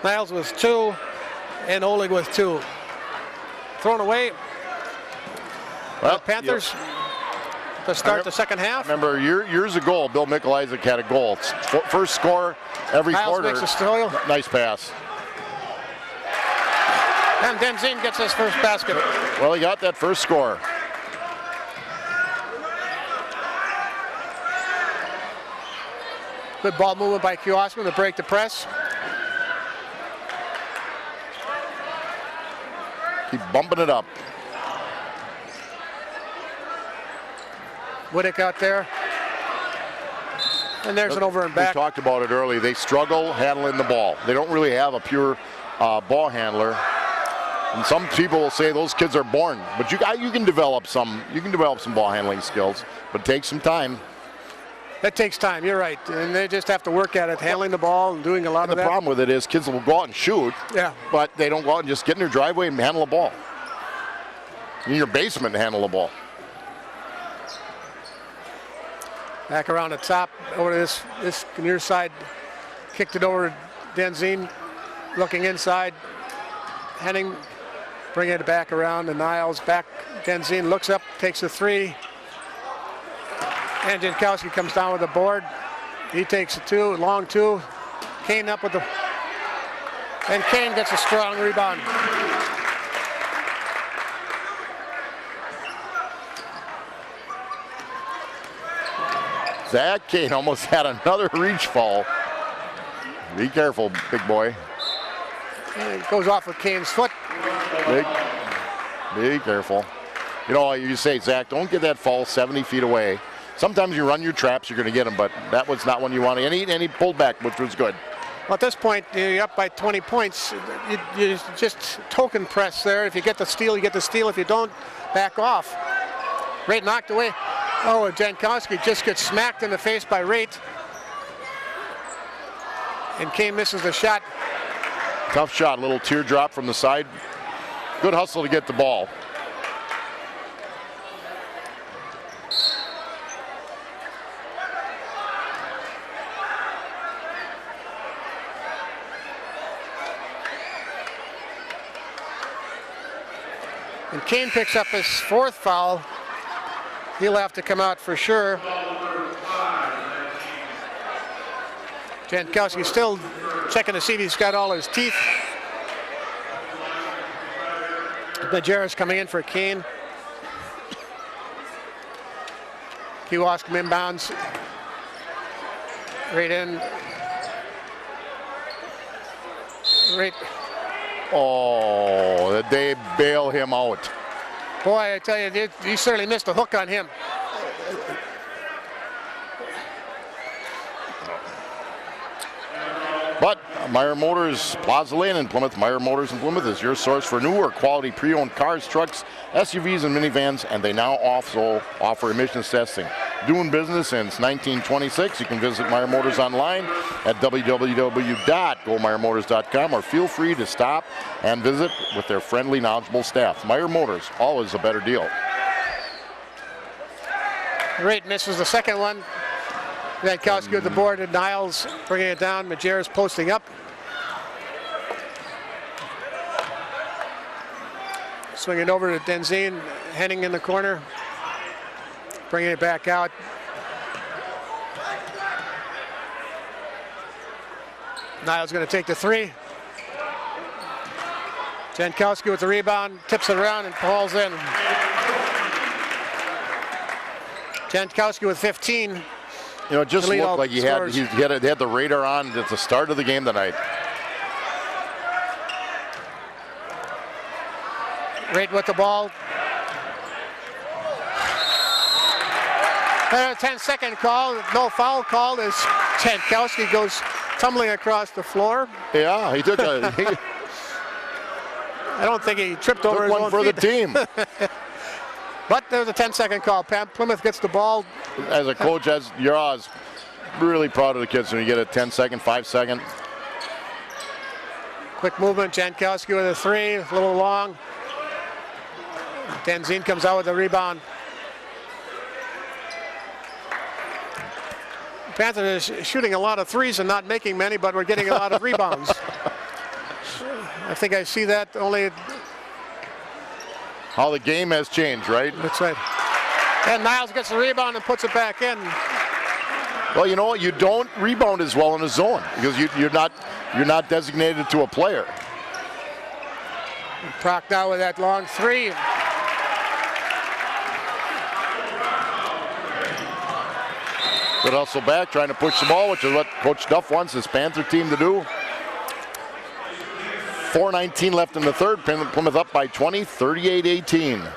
Niles with 2. And Oleg with 2. Thrown away. Well, Panthers to start the second half. Remember, years ago, Bill Mikulicek had a goal. First score every Niles quarter. makes a steal. Nice pass. And Denzine gets his first basket. Well, he got that first score. Good ball movement by Kewaskum to break the press. Keep bumping it up. Whittick out there. And there's an over and We back. talked about it early. They struggle handling the ball. They don't really have a pure ball handler. And some people will say those kids are born, but you can develop some. You can develop some ball handling skills, but it takes some time. That takes time, you're right. And they just have to work at it, handling the ball and doing a lot of The that. problem with it is kids will go out and shoot, Yeah. but they don't go out and just get in their driveway and handle the ball. In your basement and handle the ball. Back around the top, over to this near side. Kicked it over to Denzine, looking inside. Henning, bringing it back around to Niles. Back, Denzine looks up, takes a 3. And Jankowski comes down with the board. He takes a 2, long 2. Kane up with the... And Kane gets a strong rebound. Zach Kane almost had another reach fall. Be careful, big boy. And it goes off with Kane's foot. Be careful. You know, you say, Zach, don't get that fall 70 feet away. Sometimes you run your traps, you're going to get them, but that was not one you wanted. And he pulled back, which was good. Well, at this point, you're up by 20 points. You just token press there. If you get the steal, you get the steal. If you don't, back off. Raitt knocked away. Oh, Jankowski just gets smacked in the face by Raitt. And Kane misses the shot. Tough shot, a little teardrop from the side. Good hustle to get the ball. And Kane picks up his 4th foul. He'll have to come out for sure. Jankowski still checking to see if he's got all his teeth. Majerus coming in for Kane. Kewaskum inbounds. Right in. Right. Oh, they bail him out. Boy, I tell you, he certainly missed a hook on him. But Meyer Motors Plaza Lane in Plymouth, Meyer Motors in Plymouth is your source for new or quality pre-owned cars, trucks, SUVs, and minivans, and they now also offer emissions testing. Doing business since 1926, you can visit Meyer Motors online at www.gomeyermotors.com or feel free to stop and visit with their friendly, knowledgeable staff. Meyer Motors, always a better deal. Raitt misses the second one. Jankowski with the board and Niles bringing it down. Majerus posting up. Swinging over to Denzine. Henning in the corner. Bringing it back out. Niles going to take the 3. Jankowski with the rebound. Tips it around and falls in. Jankowski with 15. You know, it just To lead all looked like he scorers. had the radar on at the start of the game tonight. Raitt with the ball. And a 10-second call, no foul call as Jankowski goes tumbling across the floor. Yeah, he took I don't think he tripped over his one own for feet. the team. But there's a 10-second call. Plymouth gets the ball. As a coach, you're always really proud of the kids when you get a 10-second, 5-second. Quick movement. Jankowski with a 3, a little long. Denzine comes out with the rebound. Panthers is shooting a lot of 3s and not making many, but we're getting a lot of rebounds. I think I see that only. How the game has changed, right? That's right. And Niles gets the rebound and puts it back in. Well, you know what? You don't rebound as well in a zone because you're not designated to a player. Proc now with that long 3. Good hustle back, trying to push the ball, which is what Coach Duff wants his Panther team to do. 4:19 left in the third. Plymouth up by 20, 38-18.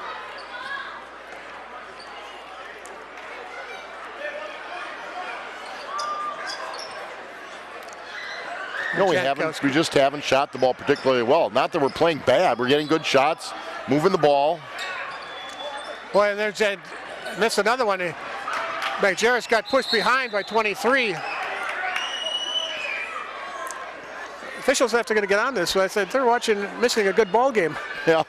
No, we just haven't shot the ball particularly well. Not that we're playing bad. We're getting good shots, moving the ball. Boy, and there's that, missed another one. McGerris got pushed behind by 23. Officials have to get on this. So I said they're missing a good ball game. Yeah.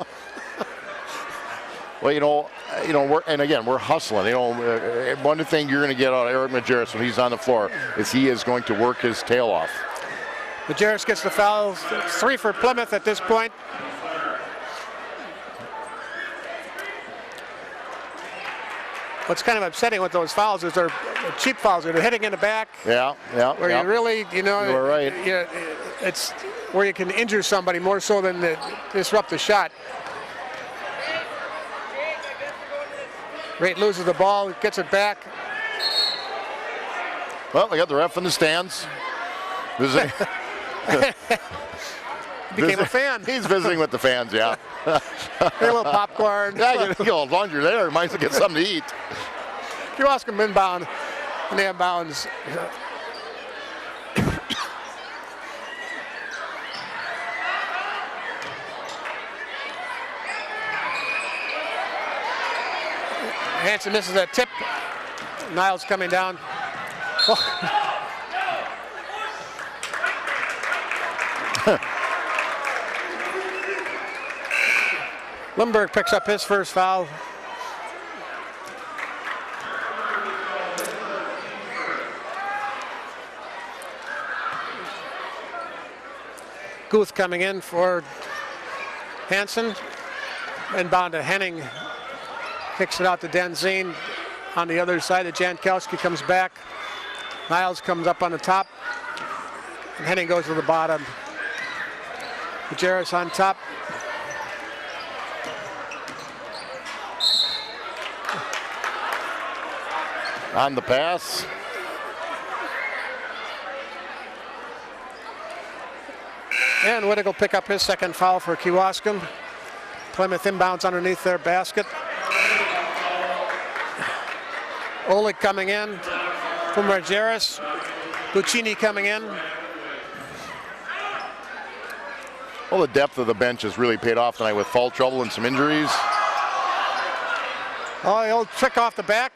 Well, we're hustling. One thing you're going to get out of Eric McGerris when he's on the floor is he is going to work his tail off. McGerris gets the foul. 3 for Plymouth at this point. What's kind of upsetting with those fouls is they're cheap fouls. They're hitting in the back. Yeah. Where you really, You're right. It's where you can injure somebody more so than disrupt the shot. Raitt loses the ball, gets it back. Well, they got the ref in the stands. Became a fan. He's visiting with the fans, yeah. A little popcorn. Yeah, as long as you're there, might as well get something to eat. Kewaskum inbound, and they inbounds. Hanson misses that tip. Niles coming down. Lindbergh picks up his first foul. Guth coming in for Hanson. Inbound to Henning. Kicks it out to Denzine. On the other side, Jankowski comes back. Niles comes up on the top. And Henning goes to the bottom. Majerus on top. On the pass. And Wittig will pick up his second foul for Kewaskum. Plymouth inbounds underneath their basket. Oleg coming in from Majerus. Buccini coming in. Well, the depth of the bench has really paid off tonight with foul trouble and some injuries. Oh, the old trick off the back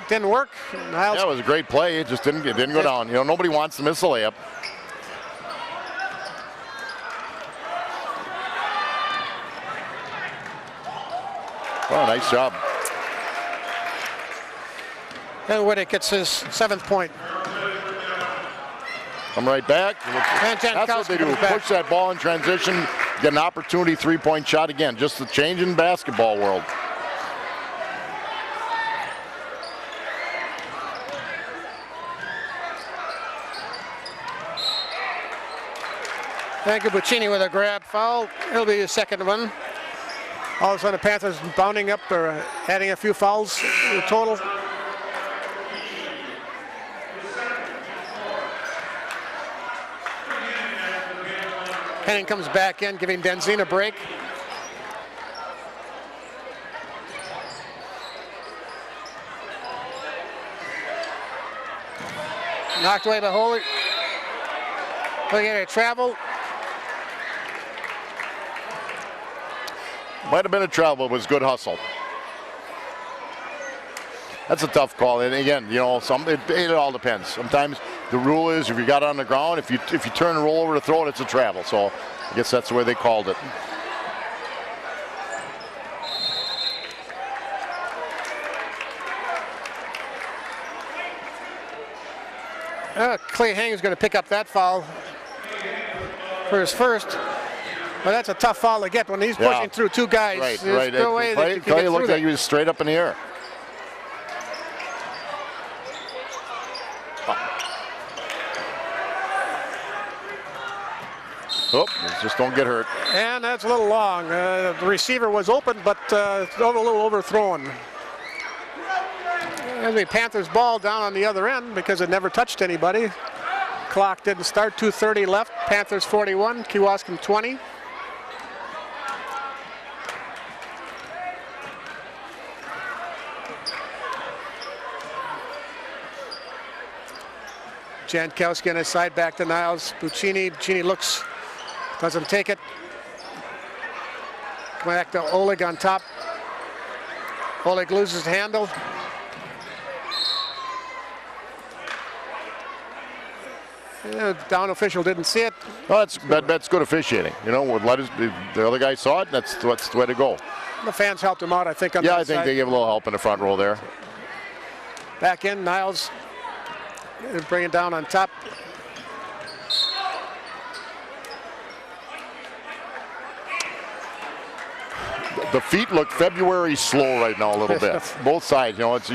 didn't work. Niles. Yeah, it was a great play. It just didn't go down. Nobody wants to miss a layup. Well, nice job. And Wittig gets his 7th point. Come right back. That's what they do. Push that ball in transition, get an opportunity 3-point shot again. Just the change in basketball world. Thank you, Buccini with a grab foul. He'll be his second one. All of a sudden, the Panthers bounding up or adding a few fouls to the total. Henning comes back in, giving Denzine a break. Knocked away by Holy. Looking at a travel. Might have been a travel, but it was good hustle. That's a tough call, and again, you know, it all depends. Sometimes the rule is if you got it on the ground, if you turn and roll over to throw it, it's a travel. So I guess that's the way they called it. Clay Hang is going to pick up that foul for his first. But that's a tough foul to get when he's pushing through two guys. Right, There's right. no way that you can Clay get looked through like he was straight up in the air. Oh, just don't get hurt. And that's a little long. The receiver was open, but a little overthrown. As the Panthers ball down on the other end because it never touched anybody. Clock didn't start, 2:30 left. Panthers 41, Kewaskum 20. Jankowski on his side, back to Niles. Buccini. Buccini looks, doesn't take it. Come back to Oleg on top. Oleg loses the handle. Down official didn't see it. Well, that's good officiating. You know, the other guy saw it. That's the way to go. The fans helped him out, I think. On Yeah, that I think side. they gave a little help in the front row there. Back in, Niles. Bring it down on top. The feet look February slow right now a little bit. Both sides, you know, it's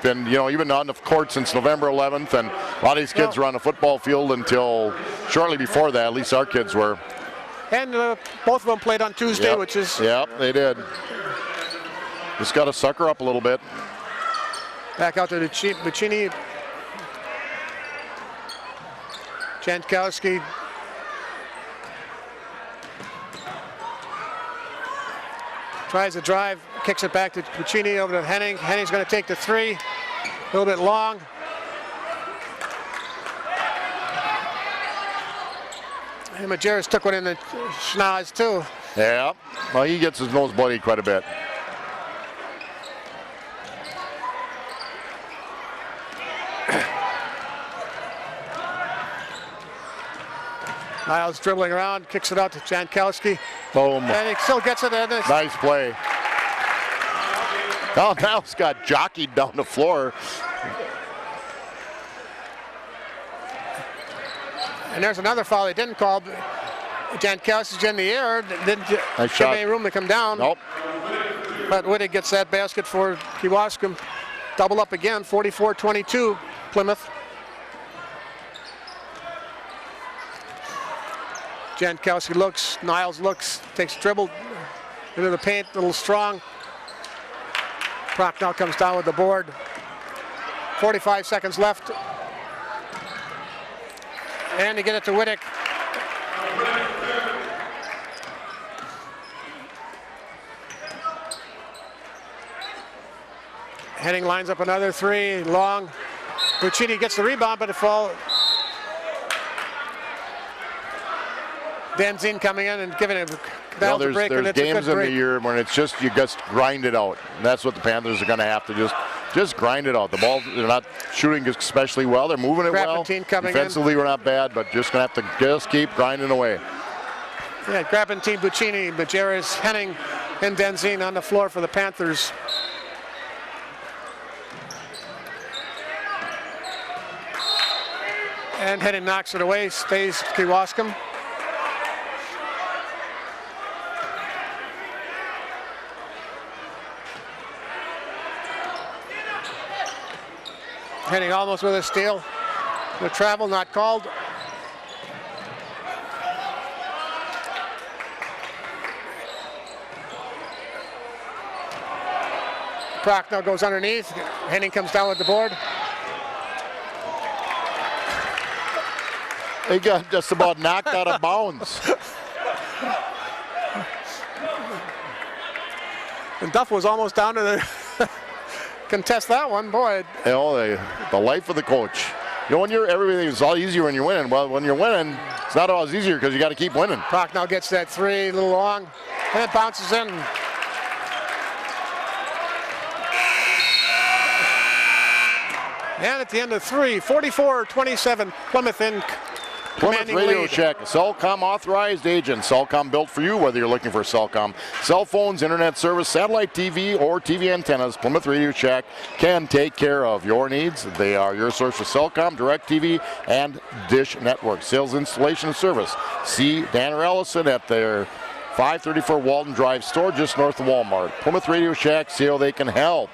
been, you know, even on the court since November 11th, and a lot of these kids were on the football field until shortly before that. At least our kids were. And both of them played on Tuesday, which is. Yep, they did. Just got to sucker up a little bit. Back out to Buccini. Jankowski. Tries to drive, kicks it back to Buccini over to Henning. Henning's going to take the three. A little bit long. And Majerus took one in the schnoz too. Yeah, well, he gets his nose bloody quite a bit. Niles dribbling around, kicks it out to Jankowski. Boom. And he still gets it. Nice play. Oh, Niles got jockeyed down the floor. And there's another foul they didn't call. Jankowski's in the air. Didn't give any room to come down. Nope. But Wittig gets that basket for Kewaskum. Double up again, 44-22, Plymouth. Jankowski looks, Niles looks, takes dribble into the paint, a little strong. Prochnow comes down with the board. 45 seconds left. And you get it to Wittig. Henning lines up another three, long. Buccini gets the rebound, but it falls. Denzin coming in and giving it a break. There's games in the year when it's just you just grind it out. And that's what the Panthers are going to have to just grind it out. The ball, they're not shooting especially well. They're moving it well. Defensively, we're not bad, but just going to have to just keep grinding away. Yeah, Grabantine, Buccini, Majerus, Henning, and Denzin on the floor for the Panthers. And Henning knocks it away, stays Kewaskum. Henning almost with a steal. The travel not called. Prochnow goes underneath. Henning comes down with the board. He got just about knocked out of bounds. And Duff was almost down to the contest that one, boy. You know, the life of the coach. You know, when everything's all easier when you're winning. Well, when you're winning, it's not always easier because you got to keep winning. Prochnow gets that three, a little long, and it bounces in. And at the end of three, 44-27, Plymouth in Plymouth commanding Radio lead. Shack, Cellcom authorized agent. Cellcom built for you, whether you're looking for Cellcom cell phones, internet service, satellite TV, or TV antennas. Plymouth Radio Shack can take care of your needs. They are your source for Cellcom, DirecTV, and Dish Network. Sales, installation, and service. See Dan or Ellison at their 534 Walton Drive store just north of Walmart. Plymouth Radio Shack, see how they can help.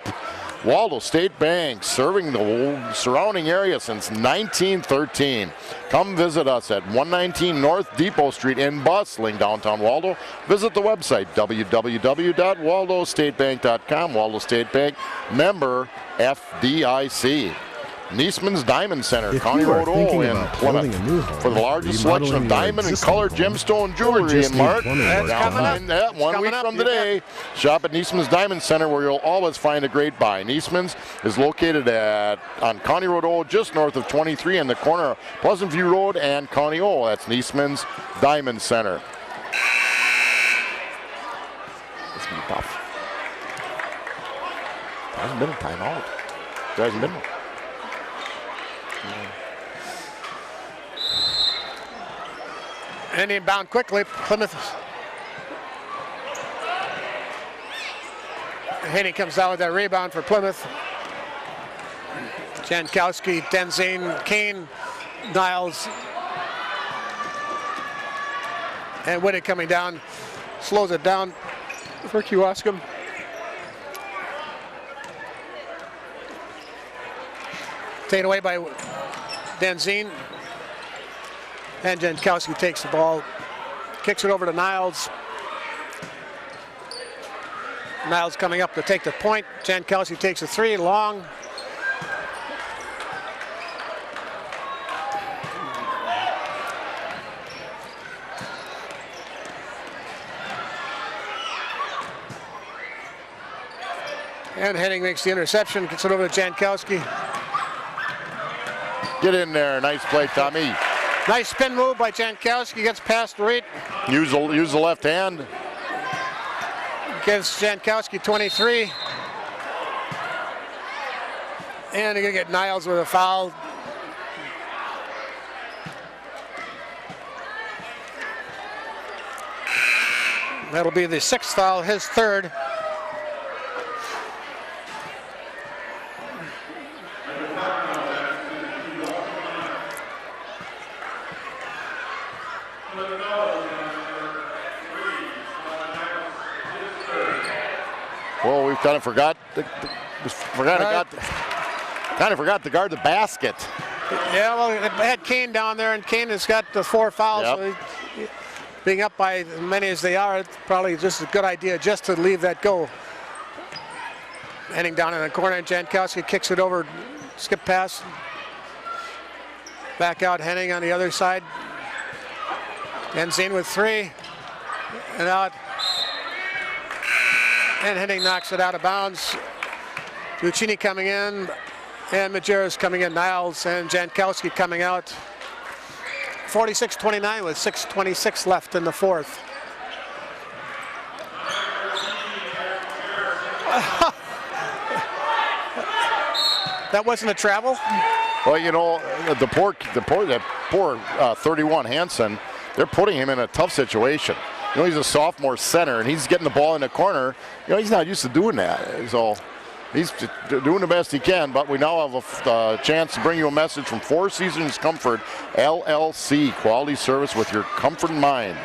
Waldo State Bank, serving the surrounding area since 1913. Come visit us at 119 North Depot Street in bustling downtown Waldo. Visit the website www.waldostatebank.com. Waldo State Bank, member FDIC. Niesman's Diamond Center, If County you are Road thinking in about Plymouth. building a new home, For the largest selection of remodeling your diamond and existing colored home, gemstone or jewelry just in need Mark. plumbing That's work coming done, up. Yeah, It's 1 coming week up, from you today. Shop at Niesman's Diamond Center, where you'll always find a great buy. Niesman's is located on County Road O, just north of 23, in the corner of Pleasant View Road and County O. That's Niesman's Diamond Center. It's gonna be tough. There hasn't been a timeout. There hasn't been one. And inbound quickly, Plymouth. Haney comes down with that rebound for Plymouth. Jankowski, Denzine, Kane, Niles. And Whittick coming down, slows it down for Kewaskum. Taken away by Denzine. And Jankowski takes the ball, kicks it over to Niles. Niles coming up to take the point. Jankowski takes a three, long. And Henning makes the interception, gets it over to Jankowski. Get in there. Nice play, Tommy. Nice spin move by Jankowski, gets past Reed. Use the left hand. Gives Jankowski 23. And they're going to get Niles with a foul. That'll be the sixth foul, his third. Well, we've kind of forgot to guard the basket. Yeah, well, it had Kane down there, and Kane has got the 4 fouls. Yep. So being up by as many as they are, it's probably just a good idea just to leave that go. Heading down in the corner, and Jankowski kicks it over, skip pass. Back out, Henning on the other side. Denzine with 3, and out. And Henning knocks it out of bounds. Lucchini coming in, and Majerus coming in. Niles and Jankowski coming out. 46-29 with 6:26 left in the fourth. That wasn't a travel? Well, you know, that poor 31 Hansen, they're putting him in a tough situation. You know, he's a sophomore center, and he's getting the ball in the corner. You know, he's not used to doing that. So he's doing the best he can, but we now have a chance to bring you a message from Four Seasons Comfort, LLC, quality service with your comfort in mind.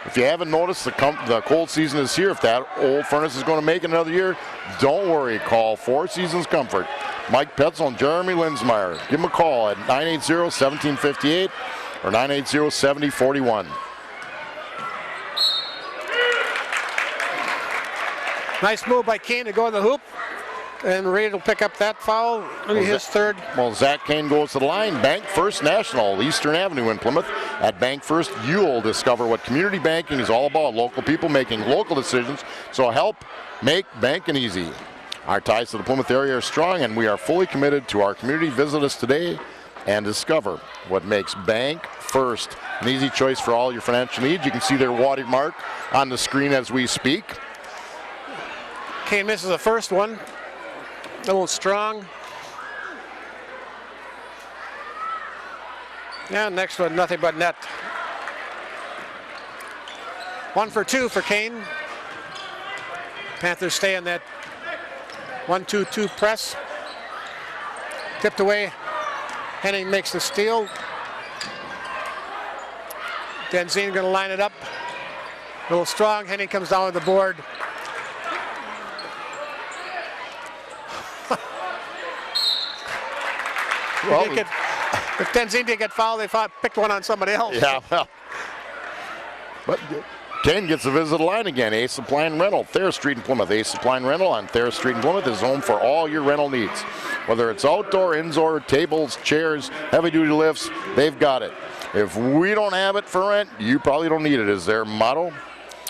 If you haven't noticed, the cold season is here. If that old furnace is going to make it another year, don't worry. Call Four Seasons Comfort. Mike Petzel and Jeremy Linsmeyer. Give them a call at 980-1758 or 980-7041. Nice move by Kane to go in the hoop. And Reed will pick up that foul. Maybe his third. Well, Zach Kane goes to the line. Bank First National, Eastern Avenue in Plymouth. At Bank First, you'll discover what community banking is all about. Local people making local decisions. So help make banking easy. Our ties to the Plymouth area are strong, and we are fully committed to our community. Visit us today and discover what makes Bank First an easy choice for all your financial needs. You can see their watermark on the screen as we speak. Kane misses the first one. A little strong. Yeah, next one, nothing but net. 1 for 2 for Kane. Panthers stay in that 1-2-2 press. Tipped away. Henning makes the steal. Denzine going to line it up. A little strong. Henning comes down with the board. Well, if Denzine didn't get fouled, they picked one on somebody else. yeah, well. But Kane gets a visit to the line again. Ace Supply and Rental, Thayer Street in Plymouth. Ace Supply and Rental on Thayer Street in Plymouth is home for all your rental needs. Whether it's outdoor, indoor, tables, chairs, heavy-duty lifts, they've got it. If we don't have it for rent, you probably don't need it, is their motto.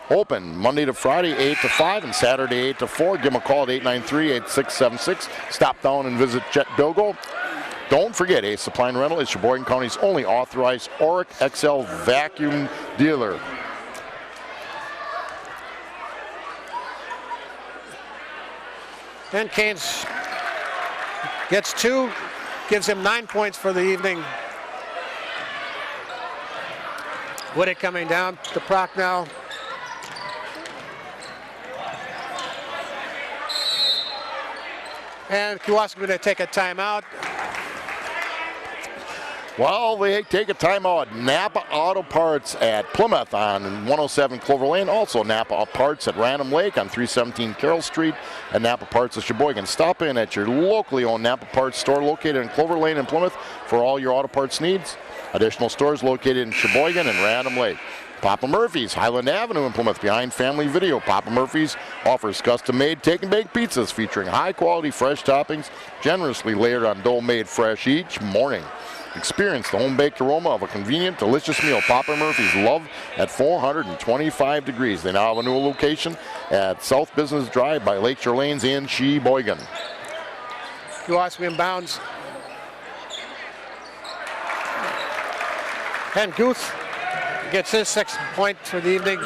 Open Monday to Friday, 8 to 5, and Saturday, 8 to 4. Give them a call at 893-8676. Stop down and visit Chet Bilgo. Don't forget, Ace Supply and Rental is Sheboygan County's only authorized Auric XL vacuum dealer. And Keynes gets 2, gives him 9 points for the evening. Whittick coming down to Proc now. And Kewausee going to take a timeout. Well, they take a timeout. Napa Auto Parts at Plymouth on 107 Clover Lane. Also Napa Parts at Random Lake on 317 Carroll Street. And Napa Parts of Sheboygan. Stop in at your locally owned Napa Parts store located in Clover Lane in Plymouth for all your auto parts needs. Additional stores located in Sheboygan and Random Lake. Papa Murphy's, Highland Avenue in Plymouth, behind Family Video. Papa Murphy's offers custom-made take-and-bake pizzas featuring high-quality fresh toppings, generously layered on dough made fresh each morning. Experience the home-baked aroma of a convenient, delicious meal. Papa Murphy's, love at 425 degrees. They now have a new location at South Business Drive by Lakeshore Lanes in Sheboygan. Kewausee inbounds. And Guth gets his 6th point for the evening.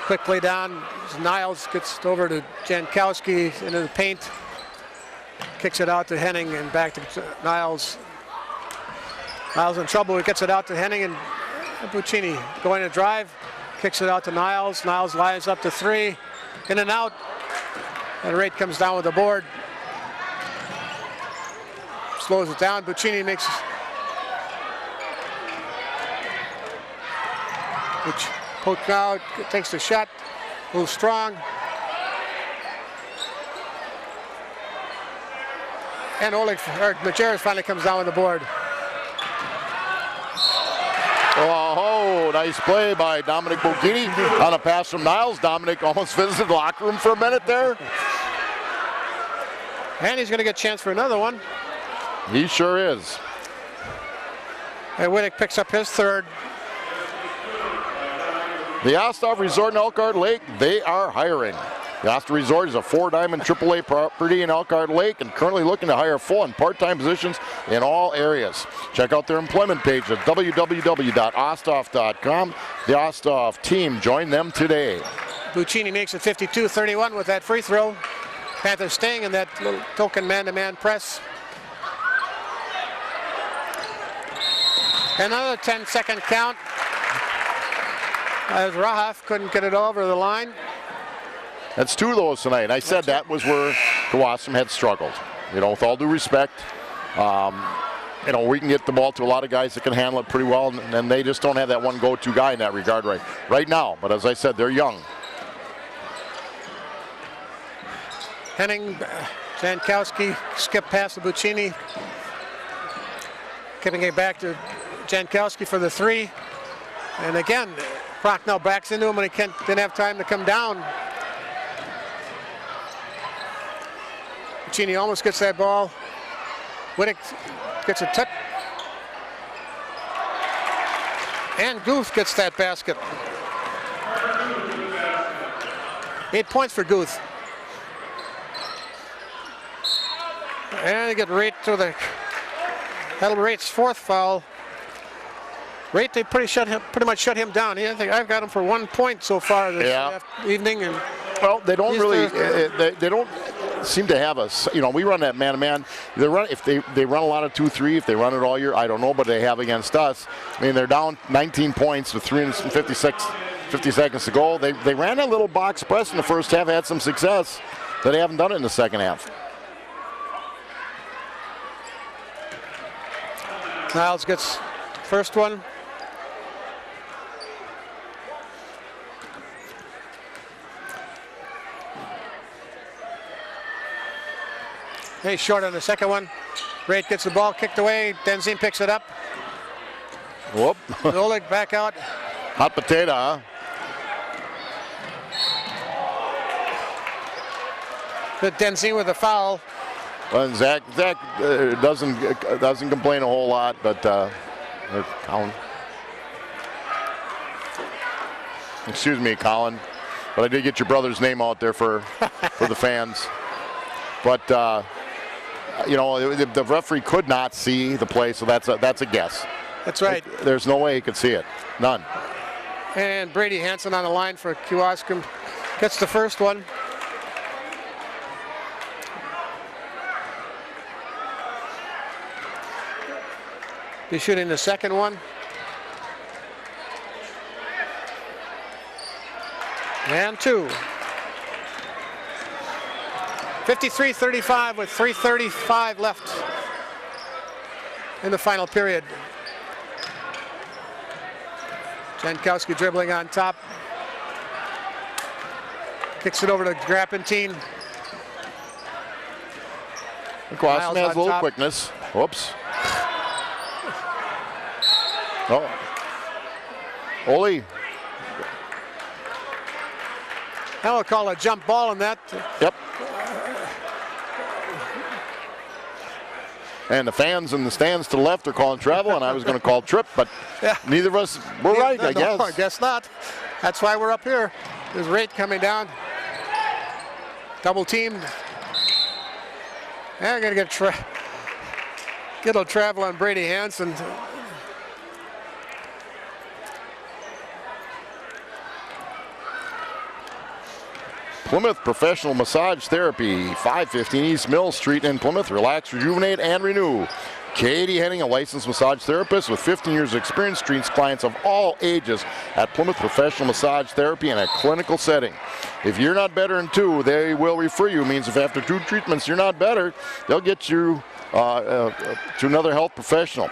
Quickly down. Niles gets over to Jankowski into the paint. Kicks it out to Henning and back to Niles. Niles in trouble. He gets it out to Henning and Buccini going to drive. Kicks it out to Niles. Niles lines up to 3. In and out. And Raitt comes down with the board. Slows it down. Buccini makes... Which poke out, takes the shot, moves strong. And Majerus finally comes down with the board. Oh, nice play by Dominic Buccini on a pass from Niles. Dominic almost visited the locker room for a minute there. And he's going to get a chance for another one. He sure is. And Whittick picks up his 3rd. The Ostov Resort in Elkhart Lake, they are hiring. The Ostov Resort is a 4-diamond AAA property in Elkhart Lake and currently looking to hire full and part-time positions in all areas. Check out their employment page at www.ostov.com. The Ostov team, join them today. Buccini makes it 52-31 with that free throw. Panthers staying in that little token man-to-man press. Another 10-second count. As Rahaf couldn't get it over the line. That's 2 of those tonight. I said that was where Kewausee had struggled. You know, with all due respect, you know, we can get the ball to a lot of guys that can handle it pretty well, and they just don't have that one go-to guy in that regard right now. But as I said, they're young. Henning, Jankowski skip past the Buccini. Giving it back to Jankowski for the 3. And again, Prochnow backs into him and he didn't have time to come down. Buccini almost gets that ball. Whittick gets a tip. And Guth gets that basket. 8 points for Guth. And they get right to the That'll be Rate's 4th foul. Rate, they pretty much shut him down. I think I've got him for 1 point so far this evening. And well, they don't really. They don't seem to have us. You know, we run that man-to-man. They run if they run a lot of 2-3. If they run it all year, I don't know, but they have against us. I mean, they're down 19 points with 50 seconds to go. They ran a little box press in the first half, had some success, but they haven't done it in the second half. Niles gets first one. He's short on the second one. Rate gets the ball kicked away. Denzine picks it up. Whoop. Oleg back out. Hot potato, huh? Good Denzine with a foul. Well, Zach doesn't complain a whole lot, but Colin. Excuse me, Colin, but I did get your brother's name out there for the fans. But you know, the referee could not see the play, so that's a guess. That's right. There's no way he could see it. None. And Brady Hansen on the line for Kewaskum gets the first one. He's shooting the second one. And two. 53-35 with 3:35 left in the final period. Jankowski dribbling on top. Kicks it over to Grappentine. Kewaskum has a little quickness. Whoops. Oh. Ole. Now we'll call a jump ball on that. Yep. And the fans in the stands to the left are calling travel, and I was going to call trip, but neither of us were right, I guess. No, I guess not. That's why we're up here. There's Rate coming down. Double teamed. And I'm going to get a little travel on Brady Hansen. Plymouth Professional Massage Therapy, 515 East Mill Street in Plymouth. Relax, rejuvenate, and renew. Katie Henning, a licensed massage therapist with 15 years of experience, treats clients of all ages at Plymouth Professional Massage Therapy in a clinical setting. If you're not better in 2, they will refer you. It means if after 2 treatments you're not better, they'll get you to another health professional.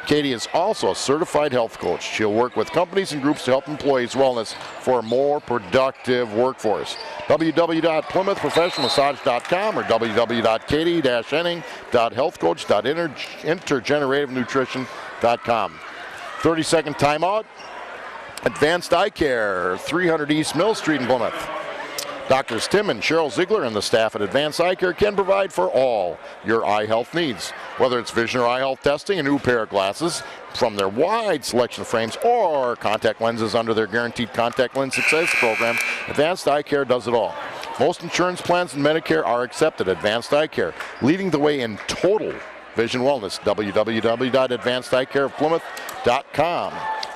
Katie is also a certified health coach. She'll work with companies and groups to help employees' wellness for a more productive workforce. www.plymouthprofessionalmassage.com or www.katie-henning.healthcoach.intergenerativenutrition.com. 30-second timeout. Advanced Eye Care, 300 East Mill Street in Plymouth. Doctors Tim and Cheryl Ziegler and the staff at Advanced Eye Care can provide for all your eye health needs. Whether it's vision or eye health testing, a new pair of glasses from their wide selection of frames, or contact lenses under their guaranteed contact lens success program, Advanced Eye Care does it all. Most insurance plans and Medicare are accepted. Advanced Eye Care, leading the way in total vision wellness. www.advancedeyecareofplymouth.com.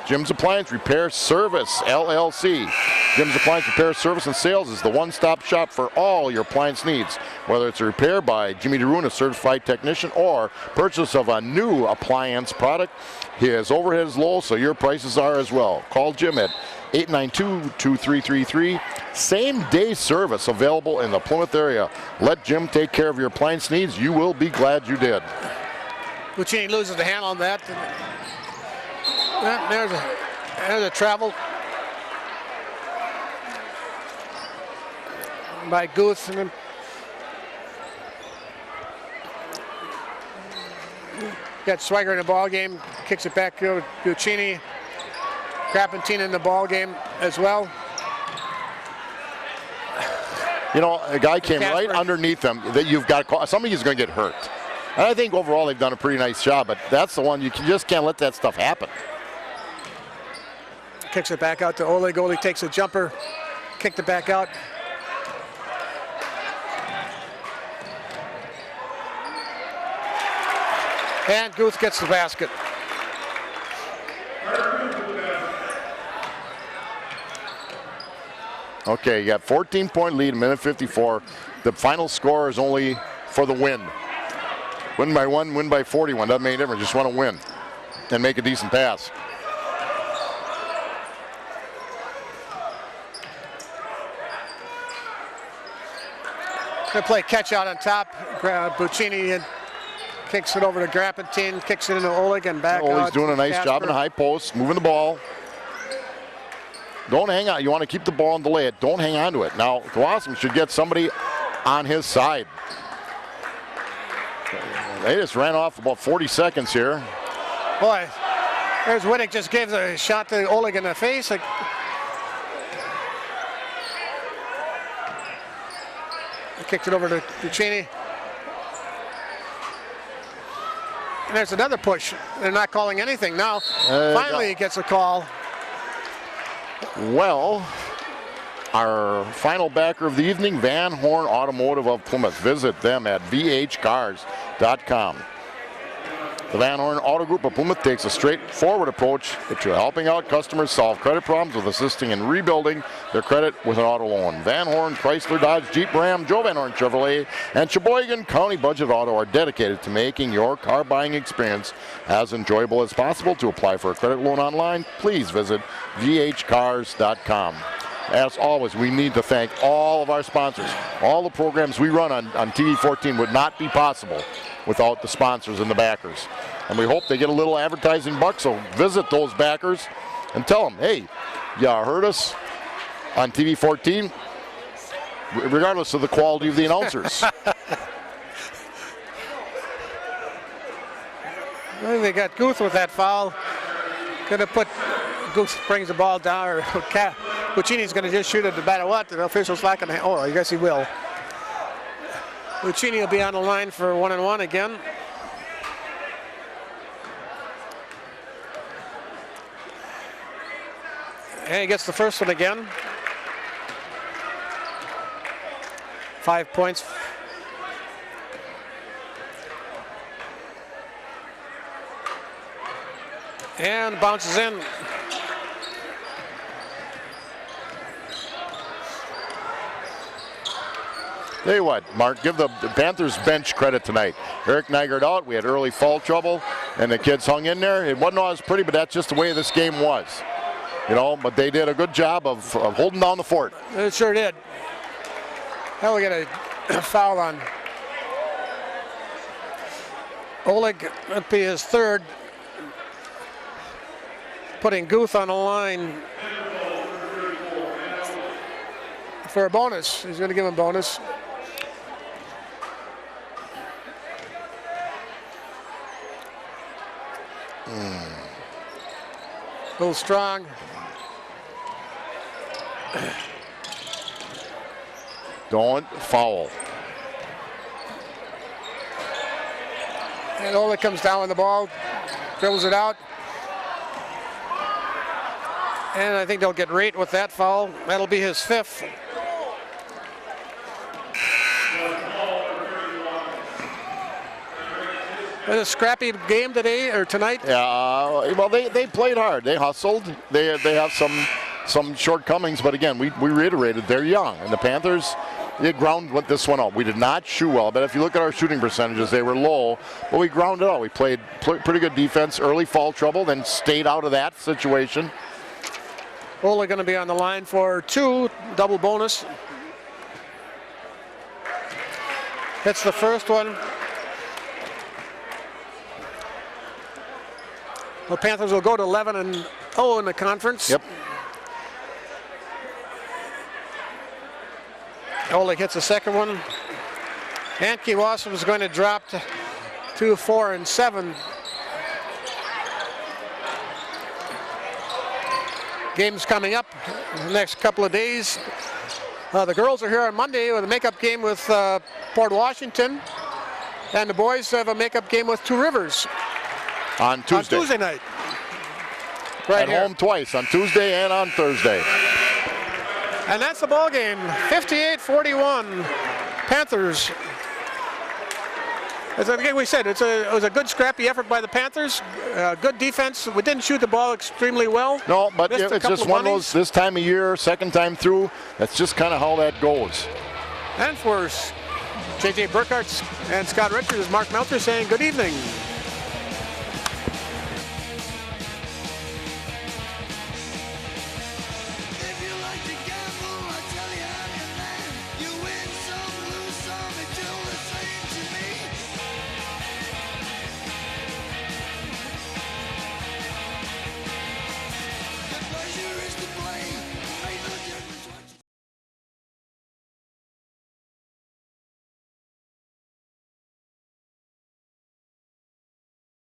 Jim's Appliance Repair Service, LLC. Jim's Appliance Repair Service and Sales is the one-stop shop for all your appliance needs. Whether it's a repair by Jimmy DeRune, a certified technician, or purchase of a new appliance product, his overhead is low, so your prices are as well. Call Jim at 892-2333. Same-day service available in the Plymouth area. Let Jim take care of your appliance needs. You will be glad you did. Lucchini loses the handle on that. There's a travel by Guth, and then got Swigert in the ball game, kicks it back to Guccini. Grappentine in the ball game as well. You know, a guy came right underneath them. That you've got to call. Somebody's going to get hurt. And I think overall they've done a pretty nice job, but that's the one you just can't let that stuff happen. Kicks it back out to Oleg. Oleg takes a jumper, kicked it back out. And Guth gets the basket. Okay, you got 14-point lead, minute 54. The final score is only for the win. Win by 1, win by 41. Doesn't make a difference. Just want to win and make a decent pass. They play catch out on top. Buccini and kicks it over to Grappentin, kicks it into Oleg and back out. He's doing a nice job in the high post, moving the ball. Don't hang on. You want to keep the ball and delay it. Don't hang on to it. Now, Kowalski should get somebody on his side. They just ran off about 40 seconds here. Boy, there's Wittig just gave the shot to Oleg in the face. He kicked it over to Buccini. And there's another push. They're not calling anything now. Finally, he gets a call. Well, our final backer of the evening, Van Horn Automotive of Plymouth. Visit them at vhcars.com. The Van Horn Auto Group of Plymouth takes a straightforward approach to helping out customers solve credit problems with assisting in rebuilding their credit with an auto loan. Van Horn, Chrysler, Dodge, Jeep, Ram, Joe Van Horn Chevrolet, and Sheboygan County Budget Auto are dedicated to making your car buying experience as enjoyable as possible. To apply for a credit loan online, please visit vhcars.com. As always, we need to thank all of our sponsors. All the programs we run on TV 14 would not be possible without the sponsors and the backers. And we hope they get a little advertising buck, so visit those backers and tell them, hey, you heard us on TV 14, regardless of the quality of the announcers. I think they got Guth with that foul. Gonna put, Guth brings the ball down, or Buccini's gonna just shoot it no matter what. The official's not gonna, oh, I guess he will. Buccini will be on the line for 1-and-1 again. And he gets the first one again. 5 points. And bounces in. Tell you what, Mark, give the Panthers bench credit tonight. Eric Nygaard out. We had early foul trouble, and the kids hung in there. It wasn't always pretty, but that's just the way this game was. You know, but they did a good job of holding down the fort. It sure did. Now we got a foul on Oleg. That'd be his third. Putting Guth on the line for a bonus. He's going to give him a bonus. A little strong. Don't foul. And Oleg comes down with the ball, dribbles it out. And I think they'll get rate with that foul. That'll be his fifth. A scrappy game today or tonight? Yeah, well, they played hard. They hustled. They have some shortcomings, but again, we reiterated they're young, and the Panthers, they ground this one out. We did not shoot well, but if you look at our shooting percentages, they were low, but we grounded out. We played pretty good defense, early foul trouble, then stayed out of that situation. Oleg going to be on the line for 2, double bonus. Hits the first one. The Panthers will go to 11-0 in the conference. Yep. Oleg hits the second one. Anke Wasson is going to drop to 4-7. Games coming up in the next couple of days. The girls are here on Monday with a makeup game with Port Washington. And the boys have a makeup game with Two Rivers. On Tuesday. On Tuesday night. Right At here. home twice, on Tuesday and on Thursday. And that's the ball game. 58-41. Panthers As again we said, it was a good scrappy effort by the Panthers. Good defense. We didn't shoot the ball extremely well. No, but Missed a it's couple just of one of bunnies. those, this time of year, second time through, that's just kind of how that goes. And for J.J. Burkhardt and Scott Richards is Mark Melcher saying good evening. If you like to gamble, I tell you I'm your man. You win some, lose some, it's all the same to me. The pleasure is to blame.